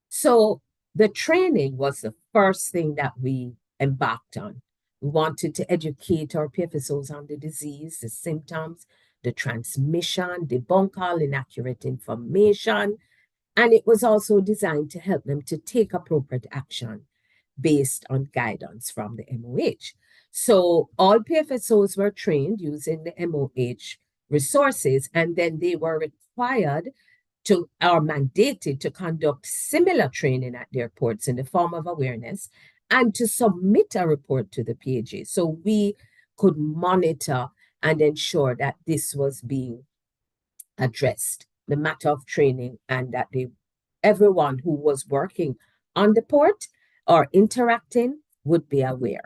So the training was the first thing that we embarked on. We wanted to educate our PFSOs on the disease, the symptoms, the transmission, debunk all inaccurate information, and it was also designed to help them to take appropriate action based on guidance from the MOH. So all PFSOs were trained using the MOH resources, and then they were required to, or mandated to, conduct similar training at their ports in the form of awareness and to submit a report to the PAG. So we could monitor and ensure that this was being addressed, the matter of training, and that everyone who was working on the port or interacting would be aware.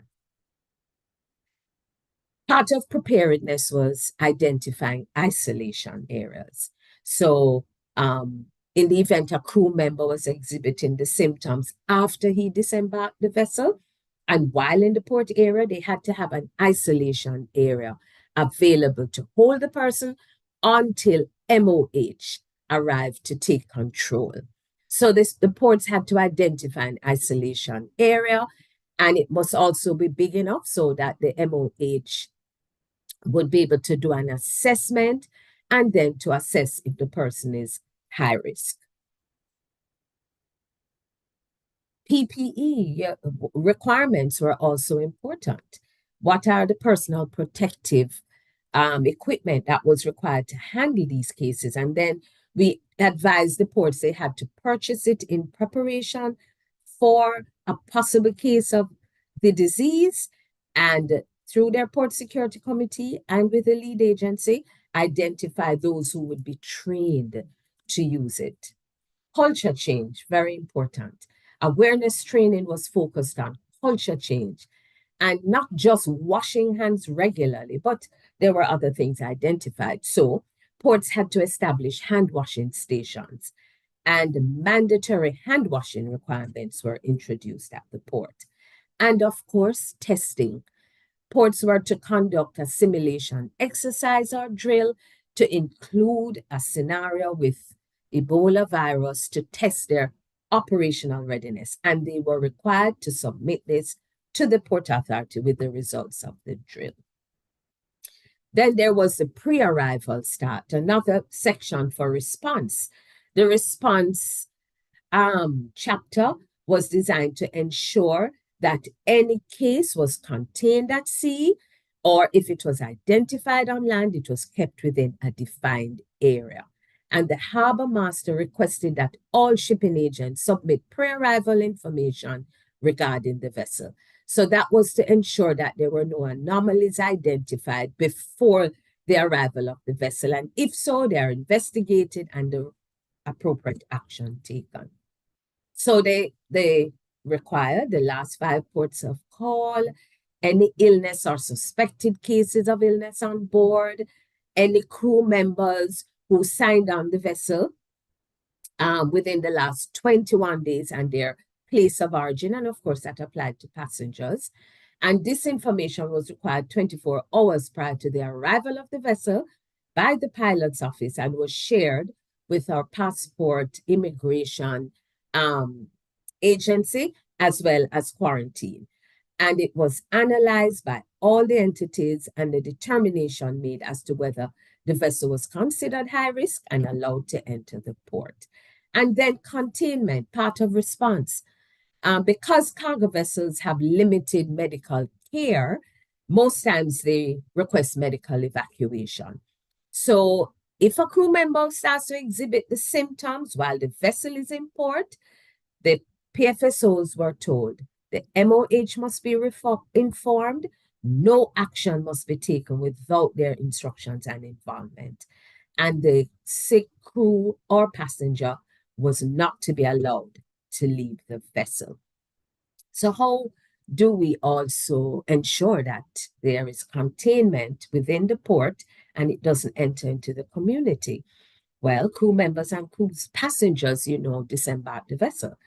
Part of preparedness was identifying isolation areas. So In the event a crew member was exhibiting the symptoms after he disembarked the vessel, and while in the port area, they had to have an isolation area available to hold the person until MOH arrived to take control. So the ports had to identify an isolation area, and it must also be big enough so that the MOH would be able to do an assessment and then to assess if the person is high risk. PPE requirements were also important. What are the personal protective equipment that was required to handle these cases? And then we advised the ports they had to purchase it in preparation for a possible case of the disease, and through their port security committee and with the lead agency, identify those who would be trained to use it. Culture change, very important. Awareness training was focused on culture change and not just washing hands regularly, but there were other things identified. So ports had to establish hand washing stations, and mandatory hand washing requirements were introduced at the port. And of course, testing. Ports were to conduct a simulation exercise or drill to include a scenario with Ebola virus to test their operational readiness, and they were required to submit this to the Port Authority with the results of the drill. Then there was the pre-arrival start, another section for response. The response chapter was designed to ensure that any case was contained at sea, or if it was identified on land, it was kept within a defined area. And the harbor master requested that all shipping agents submit pre-arrival information regarding the vessel. So that was to ensure that there were no anomalies identified before the arrival of the vessel. And if so, they are investigated and the appropriate action taken. So they require the last 5 ports of call, any illness or suspected cases of illness on board, any crew members who signed on the vessel within the last 21 days and their place of origin, and of course that applied to passengers. And this information was required 24 hours prior to the arrival of the vessel by the pilot's office and was shared with our passport immigration agency as well as quarantine. And it was analyzed by all the entities and the determination made as to whether the vessel was considered high risk and allowed to enter the port. And then containment, part of response. Because cargo vessels have limited medical care, most times they request medical evacuation. So if a crew member starts to exhibit the symptoms while the vessel is in port, the PFSOs were told the MOH must be informed, no action must be taken without their instructions and involvement. And the sick crew or passenger was not to be allowed to leave the vessel. So how do we also ensure that there is containment within the port and it doesn't enter into the community? Well, crew members and crew passengers, disembark the vessel,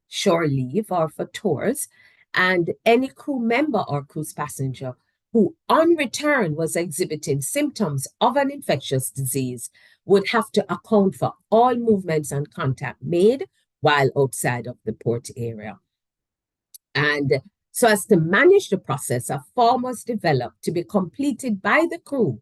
shore leave or for tours, and any crew member or cruise passenger who on return was exhibiting symptoms of an infectious disease would have to account for all movements and contact made while outside of the port area. And so as to manage the process, a form was developed to be completed by the crew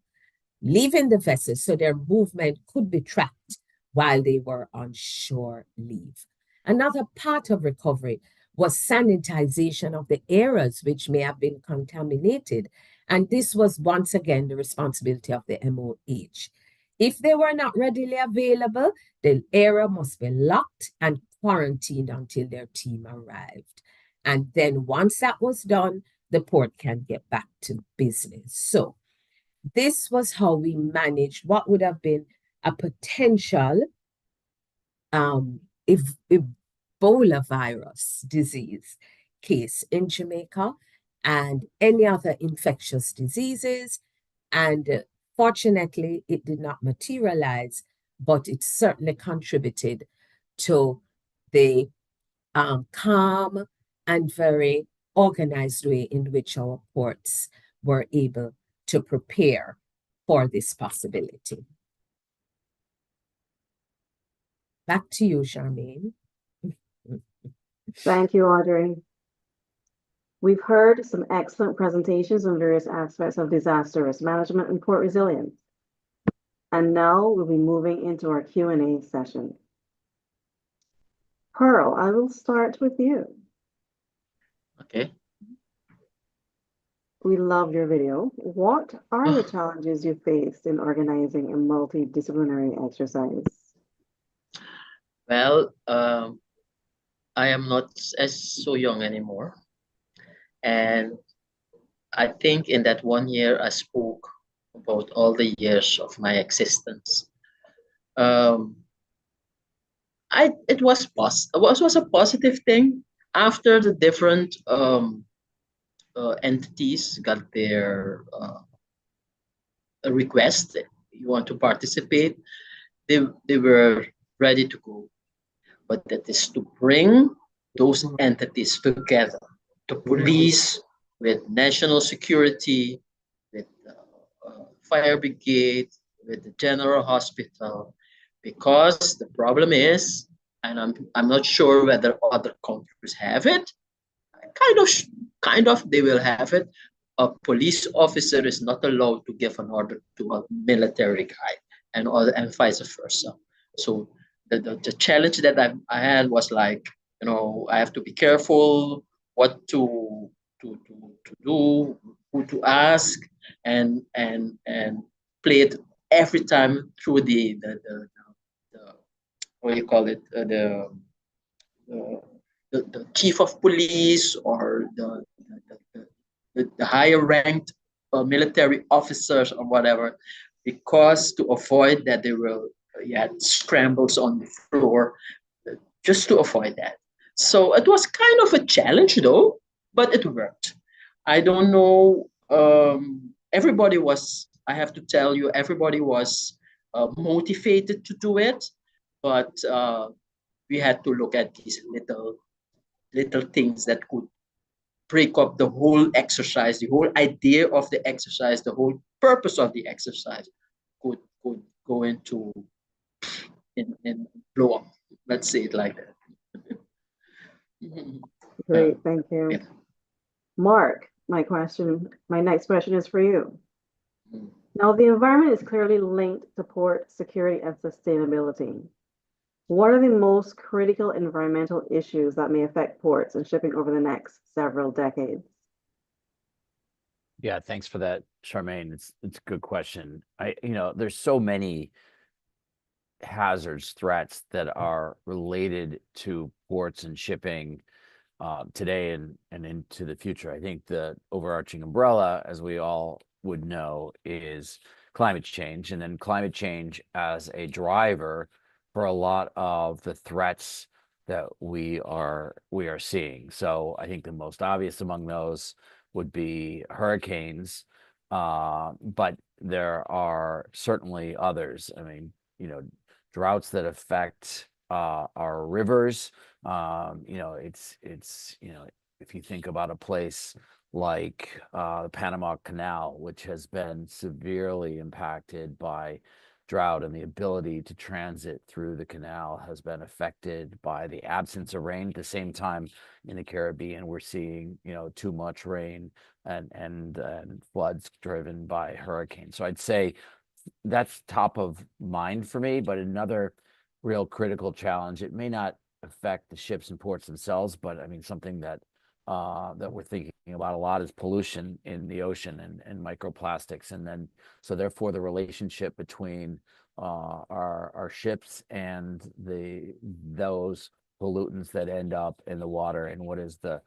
leaving the vessel so their movement could be tracked while they were on shore leave. Another part of recovery was sanitization of the areas which may have been contaminated. And this was once again the responsibility of the MOH. If they were not readily available, the area must be locked and quarantined until their team arrived. And then once that was done, the port can get back to business. So this was how we managed what would have been a potential Ebola virus disease case in Jamaica and any other infectious diseases. And fortunately, it did not materialize, but it certainly contributed to the calm and very organized way in which our ports were able to prepare for this possibility. Back to you, Charmaine. Thank you, Audrey. We've heard some excellent presentations on various aspects of disaster risk management and port resilience. And now we'll be moving into our Q&A session. Pearl, I will start with you. Okay. We loved your video. What are the challenges you faced in organizing a multidisciplinary exercise? Well, I am not so young anymore. And I think in that 1 year, I spoke about all the years of my existence. It was a positive thing after the different entities got their request. You want to participate, they were ready to go. But that is to bring those entities together, the police with national security, with fire brigade, with the general hospital, because the problem is, and I'm not sure whether other countries have it, kind of they will have it. A police officer is not allowed to give an order to a military guy, and vice versa. So the challenge that I had was like, I have to be careful what to do, who to ask, and play it every time through the what do you call it, the chief of police or the higher ranked military officers or whatever, because to avoid that there will scrambles on the floor, just to avoid that. So it was kind of a challenge though, but it worked. I don't know, everybody was, I have to tell you, everybody was motivated to do it, but we had to look at these little things that could break up the whole exercise, the whole idea of the exercise, the whole purpose of the exercise could go into and blow up. Let's say it like that. Great, thank you. Yeah. Mark, my next question is for you. Now, the environment is clearly linked to port security and sustainability. What are the most critical environmental issues that may affect ports and shipping over the next several decades? Yeah, thanks for that, Charmaine. It's a good question. There's so many hazards, threats that are related to ports and shipping today and into the future. I think the overarching umbrella, as we all would know, is climate change, and then climate change as a driver for a lot of the threats that we are seeing. So I think the most obvious among those would be hurricanes, but there are certainly others. I mean, droughts that affect our rivers. If you think about a place like the Panama Canal, which has been severely impacted by drought, and the ability to transit through the canal has been affected by the absence of rain. At the same time, in the Caribbean, we're seeing too much rain and floods driven by hurricanes. So I'd say that's top of mind for me. But another real critical challenge, it may not affect the ships and ports themselves, but I mean something that we're thinking about a lot is pollution in the ocean and microplastics, and then so therefore the relationship between our ships and those pollutants that end up in the water, and what is the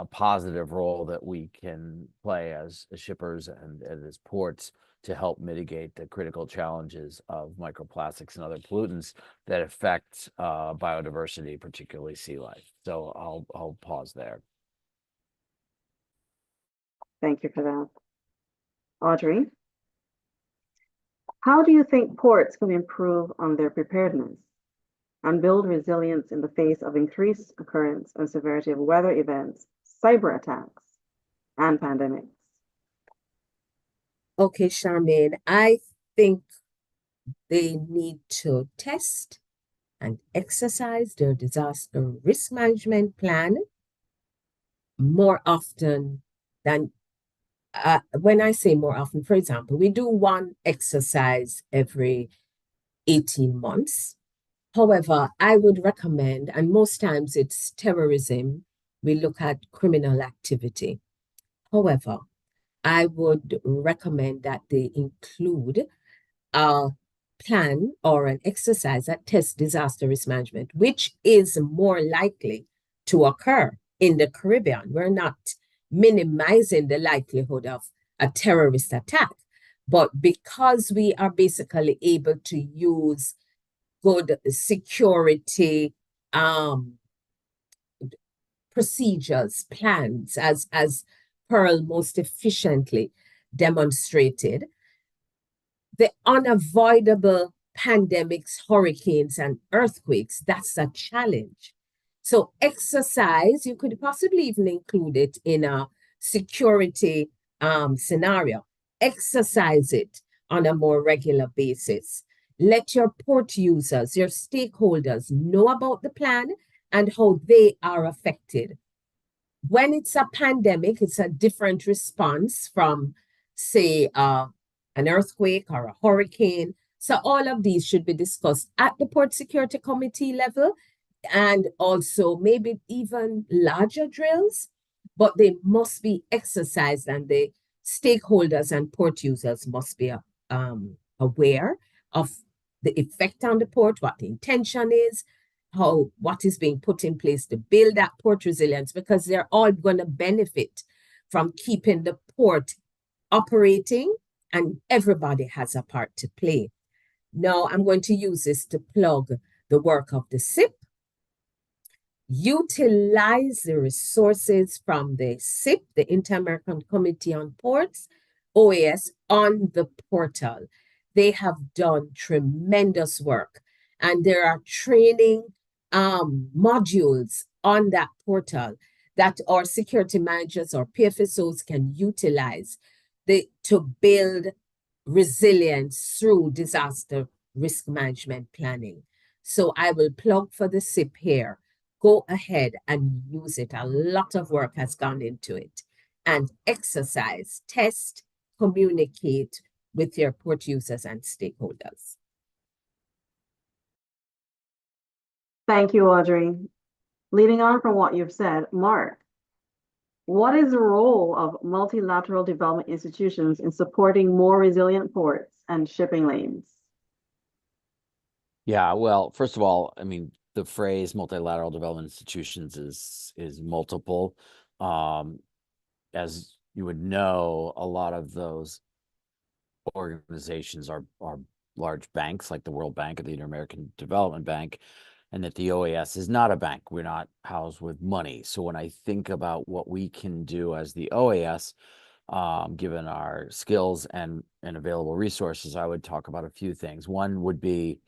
positive role that we can play as shippers and as ports to help mitigate the critical challenges of microplastics and other pollutants that affect biodiversity, particularly sea life. So I'll pause there. Thank you for that. Audrey? How do you think ports can improve on their preparedness and build resilience in the face of increased occurrence and severity of weather events, cyber attacks, and pandemics? Okay, Charmaine, I think they need to test and exercise their disaster risk management plan more often than when I say more often, for example, we do one exercise every 18 months. However, I would recommend, and most times it's terrorism, we look at criminal activity. However, I would recommend that they include a plan or an exercise that tests disaster risk management, which is more likely to occur in the Caribbean. We're not minimizing the likelihood of a terrorist attack, but because we are basically able to use good security procedures, plans, as Pearl most efficiently demonstrated, the unavoidable pandemics, hurricanes, and earthquakes, that's a challenge. So exercise, you could possibly even include it in a security scenario. Exercise it on a more regular basis. Let your port users, your stakeholders know about the plan and how they are affected. When it's a pandemic, it's a different response from, say, an earthquake or a hurricane. So all of these should be discussed at the Port Security Committee level and also maybe even larger drills, but they must be exercised and the stakeholders and port users must be aware of the effect on the port, what the intention is, what is being put in place to build that port resilience, because they're all going to benefit from keeping the port operating, and everybody has a part to play. Now, I'm going to use this to plug the work of the SIP. Utilize the resources from the SIP, the Inter-American Committee on Ports, OAS, on the portal. They have done tremendous work, and there are training modules on that portal that our security managers or PFSOs can utilize to build resilience through disaster risk management planning. So I will plug for the SIP here. Go ahead and use it. A lot of work has gone into it. And exercise, test, communicate with your port users and stakeholders. Thank you, Audrey. Leading on from what you've said, Mark, what is the role of multilateral development institutions in supporting more resilient ports and shipping lanes? Yeah, well, first of all, I mean, the phrase multilateral development institutions is multiple. As you would know, a lot of those organizations are large banks like the World Bank or the Inter-American Development Bank, and that the OAS is not a bank. We're not housed with money. So when I think about what we can do as the OAS, given our skills and available resources, I would talk about a few things. One would be,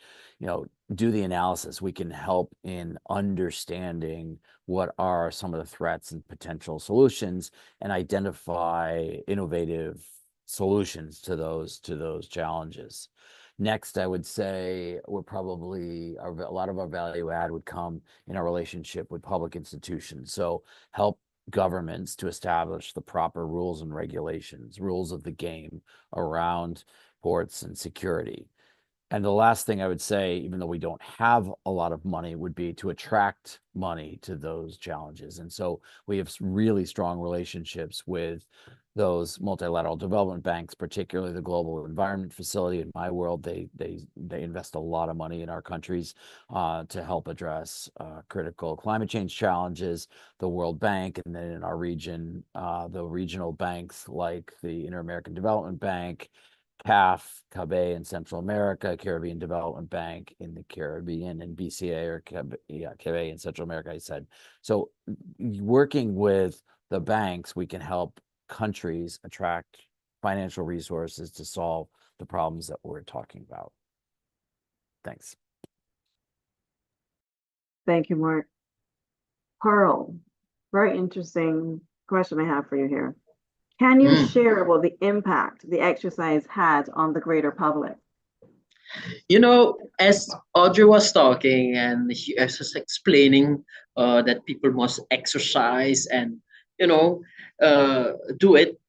do the analysis. We can help in understanding what are some of the threats and potential solutions and identify innovative solutions to those challenges. Next, I would say a lot of our value add would come in our relationship with public institutions. So help governments to establish the proper rules and regulations, rules of the game around ports and security. And the last thing I would say, even though we don't have a lot of money, would be to attract money to those challenges. And so we have really strong relationships with those multilateral development banks, particularly the Global Environment Facility. In my world, they invest a lot of money in our countries to help address critical climate change challenges. The World Bank, and then in our region, the regional banks like the Inter-American Development Bank, CAF in Central America, Caribbean Development Bank in the Caribbean, and BCA or CAF in Central America, I said. So working with the banks, we can help countries attract financial resources to solve the problems that we're talking about. Thanks. Thank you, Mark. Pearl, very interesting question I have for you here. Can you share about the impact the exercise had on the greater public? You know, as Audrey was talking and she was explaining that people must exercise and, do it,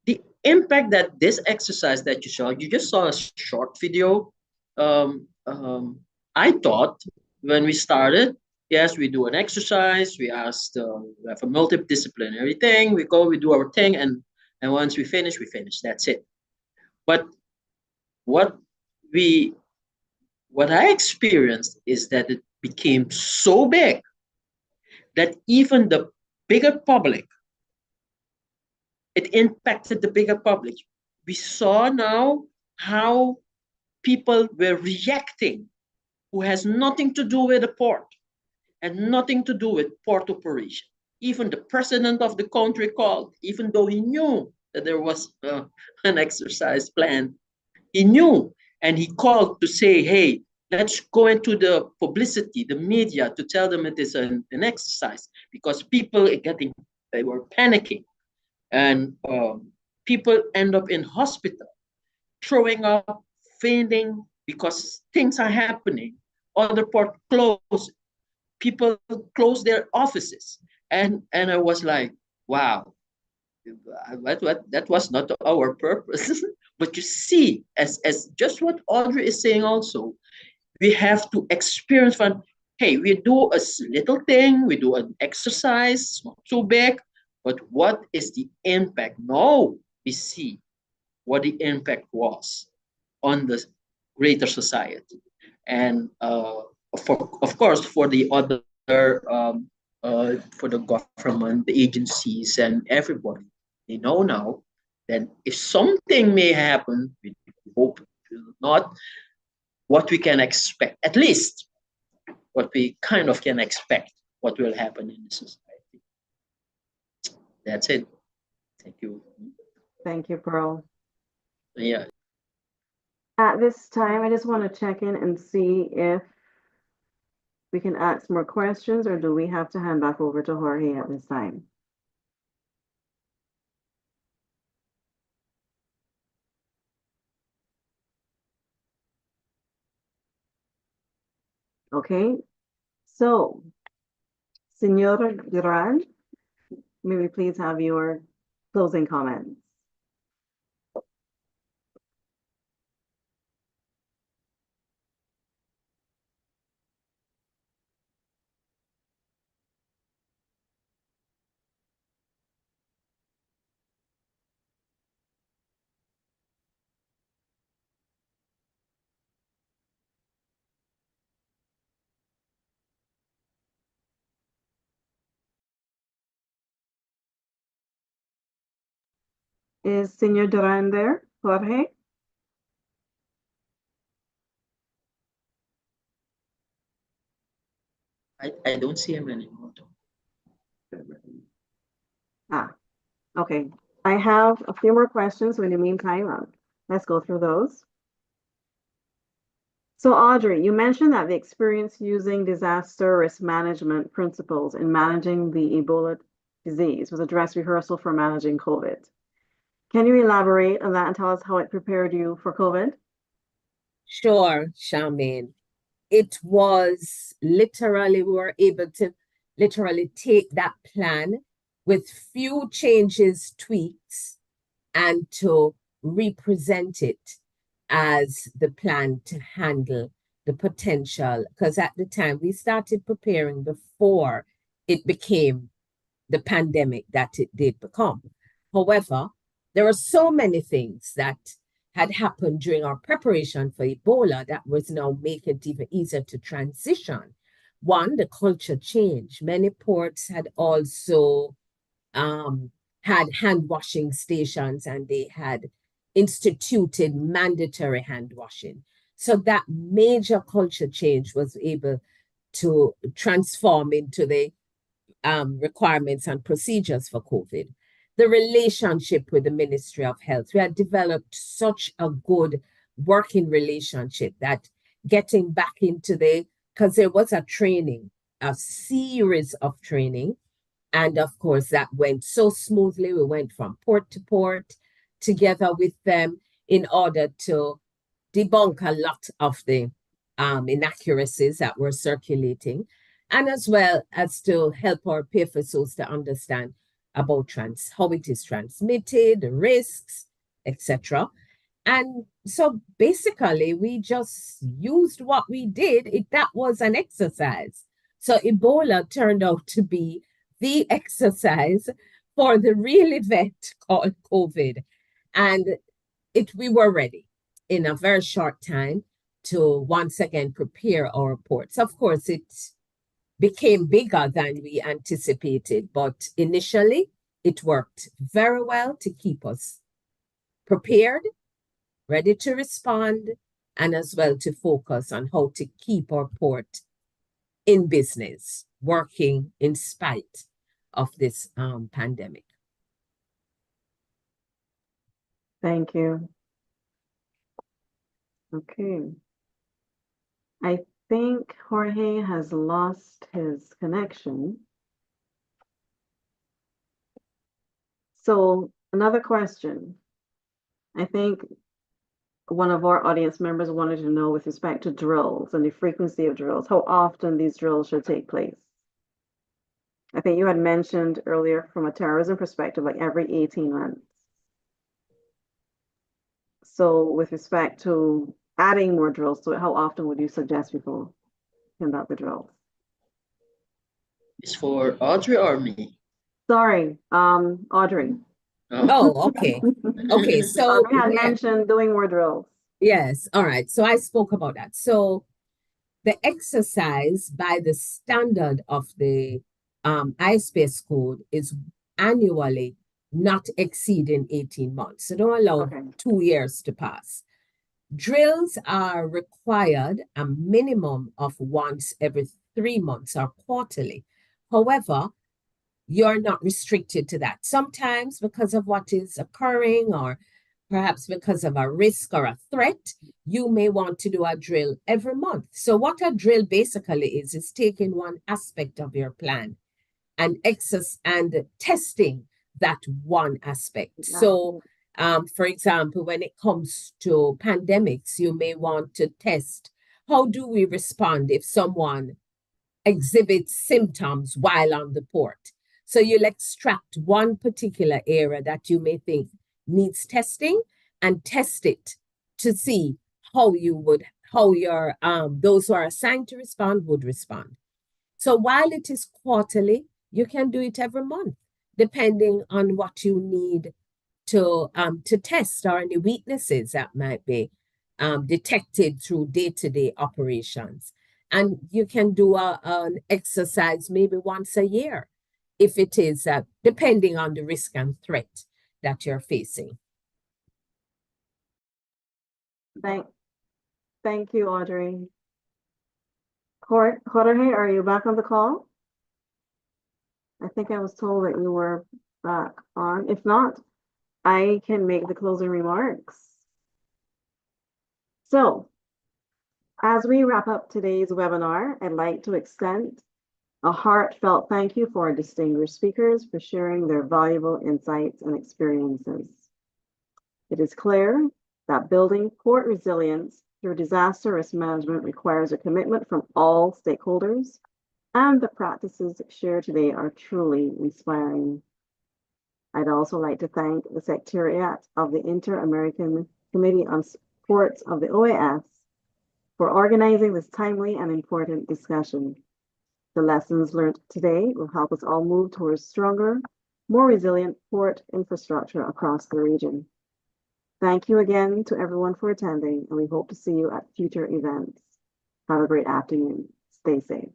the impact that this exercise that you just saw a short video. I thought when we started, yes, we do an exercise, we asked, we have a multidisciplinary thing, we go, we do our thing, and once we finish, that's it. But what I experienced is that it became so big that even the bigger public, it impacted the bigger public. We saw now how people were reacting who has nothing to do with the port and nothing to do with port operation. Even the president of the country called, even though he knew that there was an exercise plan. He knew, and he called to say, hey, let's go into the publicity, the media, to tell them it is an exercise, because people they were panicking. And people end up in hospital, throwing up, fainting, because things are happening. Other port closed. People close their offices. And I was like, wow, that was not our purpose. But you see, as just what Audrey is saying also, we have to experience fun. Hey, we do a little thing, we do an exercise, not so big, but what is the impact? Now we see what the impact was on the greater society. And of course, for the other, for the government, the agencies, and everybody, they know now that if something may happen, we hope it will not, what we can expect, at least what we kind of can expect, what will happen in the society. That's it. Thank you. Thank you, Pearl. Yeah. At this time, I just want to check in and see if we can ask more questions, or do we have to hand back over to Jorge at this time? Okay, so, Senor Duran, may we please have your closing comments? Is Senor Duran there, Jorge? I don't see him anymore. Okay. I have a few more questions. So in the meantime, let's go through those. So Audrey, you mentioned that the experience using disaster risk management principles in managing the Ebola disease was a dress rehearsal for managing COVID. Can you elaborate on that and tell us how it prepared you for COVID? Sure, Charmaine. It was literally, we were able to literally take that plan with few changes, tweaks, and to represent it as the plan to handle the potential. Because at the time we started preparing before it became the pandemic that it did become. However, there are so many things that had happened during our preparation for Ebola that was now making it even easier to transition. One, the culture change. Many ports had also had hand washing stations, and they had instituted mandatory hand washing. So that major culture change was able to transform into the requirements and procedures for COVID. the relationship with the Ministry of Health. We had developed such a good working relationship that getting back into because there was a training, a series of training. And of course, that went so smoothly. We went from port to port together with them in order to debunk a lot of the inaccuracies that were circulating, and as well as to help our PFSOs to understand about how it is transmitted, the risks, etc. And so basically, we just used what we did. That was an exercise. So Ebola turned out to be the exercise for the real event called COVID. And we were ready in a very short time to once again prepare our ports. Of course, it became bigger than we anticipated, but initially it worked very well to keep us prepared, ready to respond, and as well to focus on how to keep our port in business, working in spite of this pandemic. Thank you. Okay. I think Jorge has lost his connection. So another question. I think one of our audience members wanted to know with respect to drills and the frequency of drills, how often these drills should take place. I think you had mentioned earlier from a terrorism perspective, like every 18 months. So with respect to adding more drills to it, how often would you suggest people conduct the drills? It's for Audrey or me? Sorry, Audrey. Oh, okay. Okay, so Audrey had mentioned doing more drills. Yes, all right. So I spoke about that. So the exercise by the standard of the ISPS code is annually not exceeding 18 months. So don't allow 2 years to pass. Drills are required a minimum of once every 3 months or quarterly. However, you're not restricted to that. Sometimes because of what is occurring or perhaps because of a risk or a threat, you may want to do a drill every month. So what a drill basically is taking one aspect of your plan and testing that one aspect. So for example, when it comes to pandemics, you may want to test how do we respond if someone exhibits symptoms while on the port. So you'll extract one particular area that you may think needs testing and test it to see how your those who are assigned to respond would respond. So while it is quarterly, you can do it every month, depending on what you need to test or any weaknesses that might be detected through day-to-day operations. And you can do an exercise maybe once a year, if it is depending on the risk and threat that you're facing. Thank you, Audrey. Jorge, are you back on the call? I think I was told that you were back on. If not, I can make the closing remarks. So, as we wrap up today's webinar, I'd like to extend a heartfelt thank you for our distinguished speakers for sharing their valuable insights and experiences. It is clear that building port resilience through disaster risk management requires a commitment from all stakeholders, and the practices shared today are truly inspiring. I'd also like to thank the Secretariat of the Inter-American Committee on Ports of the OAS for organizing this timely and important discussion. The lessons learned today will help us all move towards stronger, more resilient port infrastructure across the region. Thank you again to everyone for attending, and we hope to see you at future events. Have a great afternoon. Stay safe.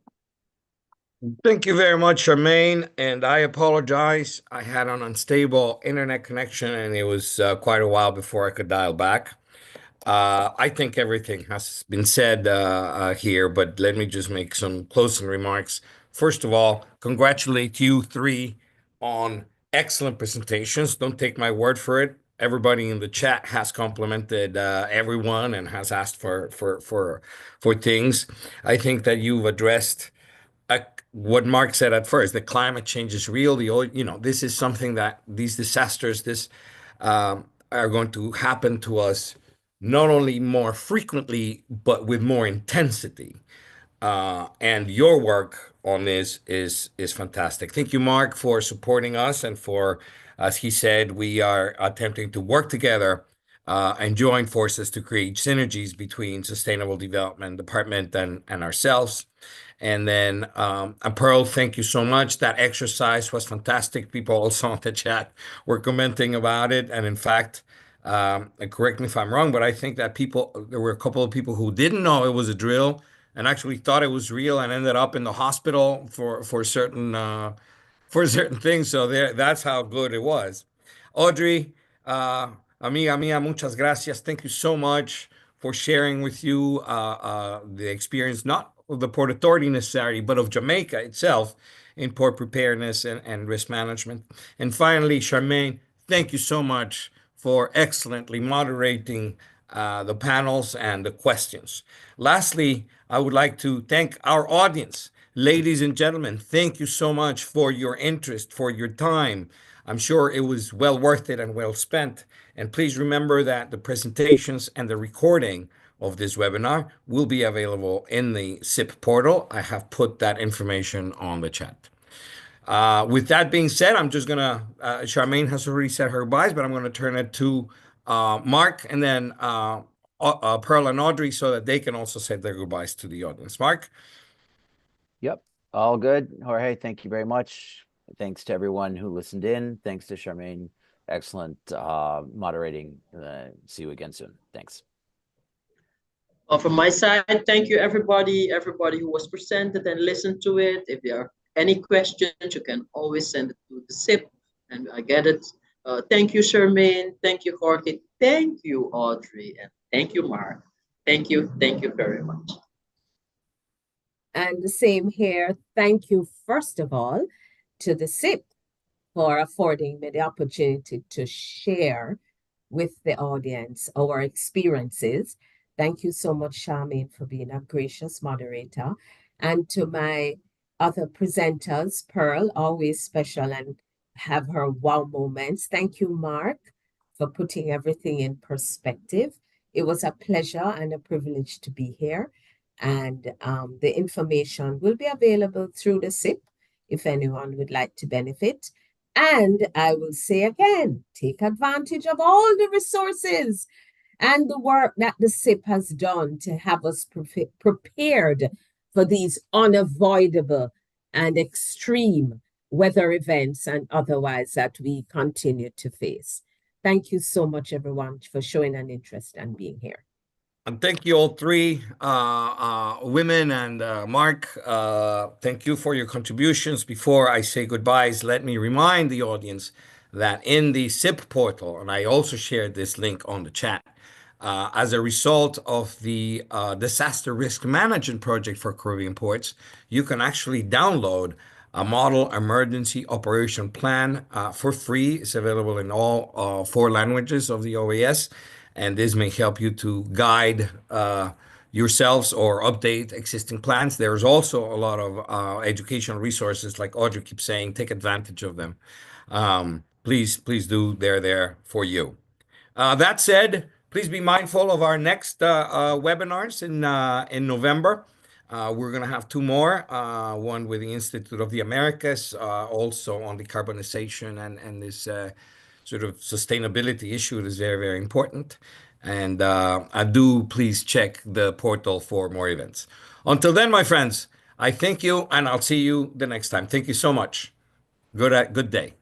Thank you very much, Charmaine, and I apologize. I had an unstable internet connection, and it was quite a while before I could dial back. I think everything has been said here, but let me just make some closing remarks. First of all, congratulate you three on excellent presentations. Don't take my word for it. Everybody in the chat has complimented everyone and has asked for things. I think that you've addressed what Mark said at first. The climate change is real. This is something that these disasters, are going to happen to us not only more frequently, but with more intensity. And your work on this is fantastic. Thank you, Mark, for supporting us and for, as he said, we are attempting to work together and join forces to create synergies between Sustainable Development Department and ourselves. And then, Pearl, thank you so much. That exercise was fantastic. People also in the chat were commenting about it. And in fact, and correct me if I'm wrong, but I think that there were a couple of people who didn't know it was a drill and actually thought it was real and ended up in the hospital for certain things. So that's how good it was. Audrey, amiga mía, muchas gracias. Thank you so much for sharing with you the experience, not of the Port Authority necessarily, but of Jamaica itself in port preparedness and risk management. And finally, Charmaine, thank you so much for excellently moderating the panels and the questions. Lastly, I would like to thank our audience. Ladies and gentlemen, thank you so much for your interest, for your time. I'm sure it was well worth it and well spent. And please remember that the presentations and the recording of this webinar will be available in the SIP portal. I have put that information on the chat. With that being said, I'm just gonna, Charmaine has already said her goodbyes, but I'm gonna turn it to Mark and then Pearl and Audrey so that they can also say their goodbyes to the audience. Mark? Yep, all good. Jorge, thank you very much. Thanks to everyone who listened in. Thanks to Charmaine. Excellent moderating. See you again soon. Thanks. From my side, thank you everybody who was presented and listened to it. If there are any questions, you can always send it to the SIP and I get it. Thank you, Charmaine. Thank you, Jorge. Thank you, Audrey. And thank you, Mark. Thank you very much. And the same here. Thank you, first of all, to the SIP for affording me the opportunity to share with the audience our experiences. Thank you so much, Charmaine, for being a gracious moderator. And to my other presenters, Pearl, always special and have her wow moments. Thank you, Mark, for putting everything in perspective. It was a pleasure and a privilege to be here. And the information will be available through the SIP if anyone would like to benefit. And I will say again, take advantage of all the resources and the work that the SIP has done to have us prepared for these unavoidable and extreme weather events and otherwise that we continue to face. Thank you so much, everyone, for showing an interest and being here. And thank you all three, women and Mark. Thank you for your contributions. Before I say goodbyes, let me remind the audience that in the SIP portal, and I also shared this link on the chat, as a result of the disaster risk management project for Caribbean ports, you can actually download a model emergency operation plan for free. It's available in all 4 languages of the OAS. And this may help you to guide yourselves or update existing plans. There's also a lot of educational resources, like Audrey keeps saying, take advantage of them. Please do, they're there for you. That said, please be mindful of our next webinars in November. We're going to have 2 more, one with the Institute of the Americas, also on decarbonization and this sort of sustainability issue is very, very important. And I do please check the portal for more events. Until then, my friends, I thank you and I'll see you the next time. Thank you so much. Good day.